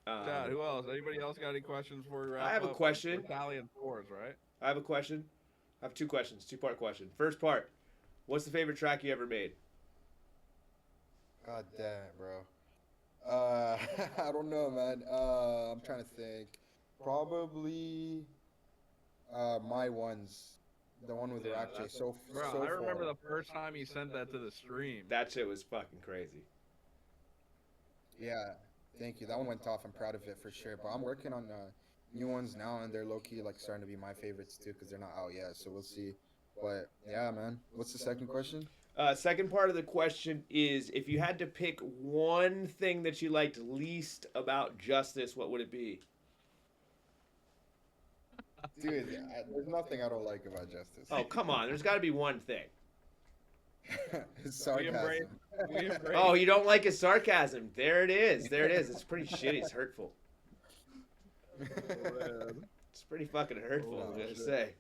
Dad, who else? Anybody else got any questions before we wrap I have a up? question. We're tallying scores, right? I have a question. I have 2 questions, 2-part question. First part, what's the favorite track you ever made? God damn, bro. I don't know, man. I'm trying to think. Probably, My Ones, the one with Yeah, Rack J. that's- So, Bro, so I remember far. the first time you sent that to the stream. That shit was fucking crazy. Yeah, thank you. That one went off. I'm proud of it for sure. But I'm working on new ones now, and they're low key like starting to be my favorites too, because they're not out yet. So we'll see. But yeah, man. What's the second question? Second part of the question is, if you had to pick one thing that you liked least about Justice, what would it be? Dude, there's nothing I don't like about Justice. Oh, come on. There's got to be one thing. It's sarcasm. We embrace Oh, you don't like his sarcasm. There it is. There it is. It's pretty shitty. It's hurtful. It's pretty fucking hurtful, Oh, I'm going to shit. say.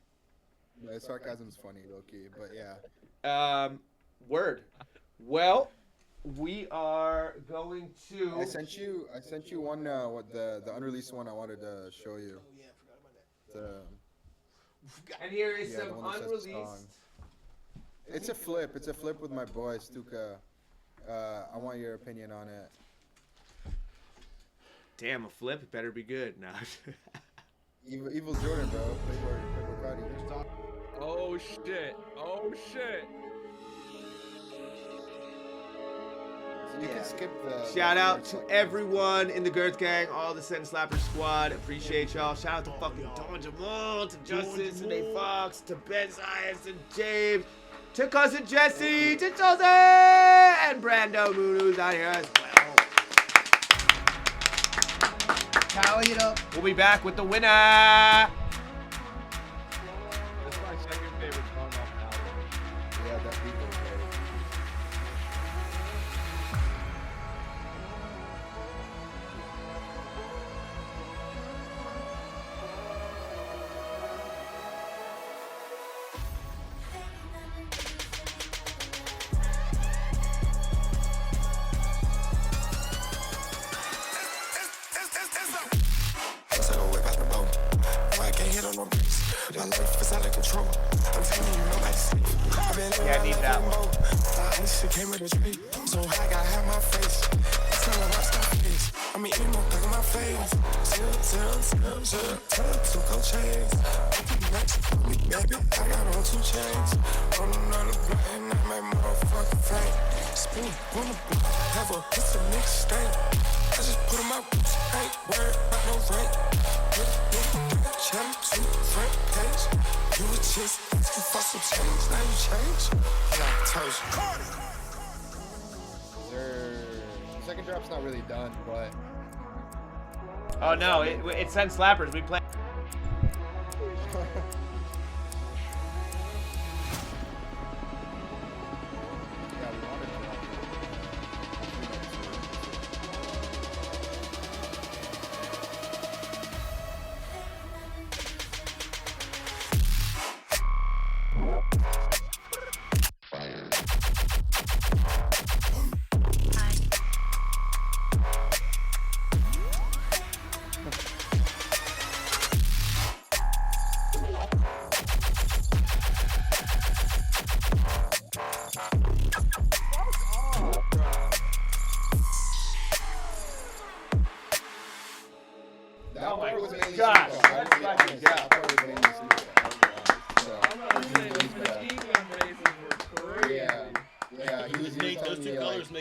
No, sarcasm's funny, low key. But yeah. Word. Well, we are going to... I sent you one what the unreleased one I wanted to show you. Oh, yeah, I forgot about that. The, And here is Yeah, the some one that says song. unreleased... it's a flip. It's a flip with my boy Stuka. I want your opinion on it. Damn, a flip. It better be good. No. Evil Jordan, bro. Playboy Cardi. Oh shit! Oh shit! So you can skip the. Shout the out first, to like, everyone in the Girth Gang, all the Send Slapper squad. Appreciate y'all. Shout out to fucking Don Jamal, to Justice, to Nate Fox, to Ben Science, and James, to Cousin Jesse, to Jose, and Brando Moon, who's out here as well. Tally it up. We'll be back with the winner. That's my second favorite song off the album. Yeah, that beat was great. So whip out the boat. Oh, I can't hit on no bricks. My life is out of control. I'm telling you, nobody's safe. I've been Yeah, I need that one. I shit came with a drink. So I gotta have my face. Tell her I'm stop face. I mean, emo, look at my face. Two cold chains. Me, baby, I got on 2 chains. Rolling on the block and I my motherfucking fame. Spin on the block, have a hit the next stain. I just put on my boots, ain't worried about no rank. Channel 2, front page. You was just asking for some change, now you change. Yeah, I told you. The second drop's not really done, but Oh no, it Send Slappers. We play. yeah, we wanted to.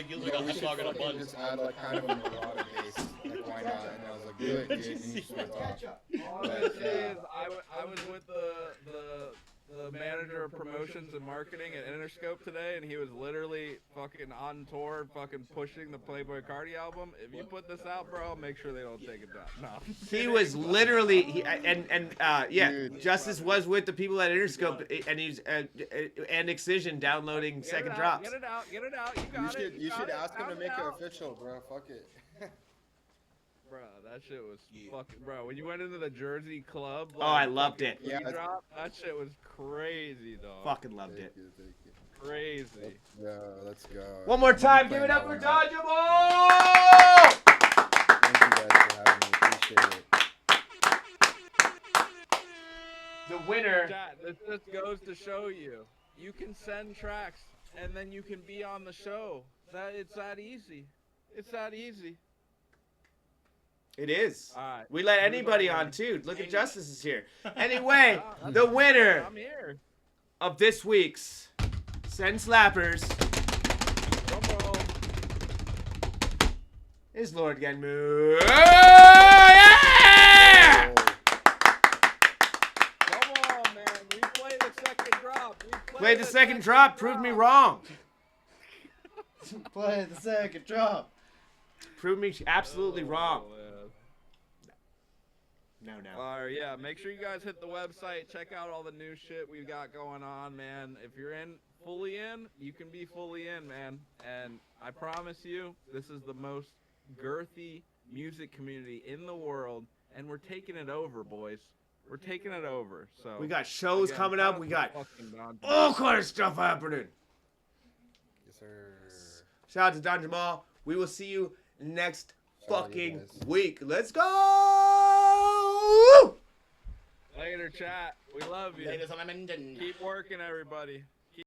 He was like, Yeah, I'm we should talking a fucking bunch. just add like kind of a melodic bass. Like why not? And I was like, do it, dude. And he just went off. All I'm gonna say is I was with the manager of promotions and marketing at Interscope today, and he was literally fucking on tour, fucking pushing the Playboy Cardi album. If you put this out, bro, make sure they don't take it down. No. He was literally yeah. Dude. Justice was with the people at Interscope, and he's and Excision downloading second drops. Get it out. You got it. You should ask him to Pound make it out. official, bro. Fuck it. Bro, that shit was fucking. Bro, when you went into the Jersey club, Oh, I loved it. Yeah, Yeah, drop, that shit was crazy, dog. Fucking loved it. Thank you. Crazy. Yeah, let's go. One more time, give it up for Jamal! Thank you guys for having me. Appreciate it. The winner. Chat, this just goes to show you, you can send tracks and then you can be on the show. It's that easy. It's that easy. It is. All right. We let anybody on too. Look at Justice is here. Anyway, the winner I'm here. of this week's Send Slappers Drum roll. is Lord Genmu. Yeah! Come on, man. Replay the second drop. Play the second drop. Prove me wrong. Play the second drop. Prove me absolutely wrong. Oh, man. No. Yeah, make sure you guys hit the website. Check out all the new shit we've got going on, man. If you're fully in, you can be fully in, man. And I promise you, this is the most girthy music community in the world, and we're taking it over, boys. We're taking it over. So We got shows again, coming shout up. out We to got fucking Don all kind of stuff happening. Yes, sir. Shout out to Don Jamal. We will see you next Shout out, you fucking guys. week. Let's go! Later, chat. We love you. Ladies and gentlemen. Keep working, everybody.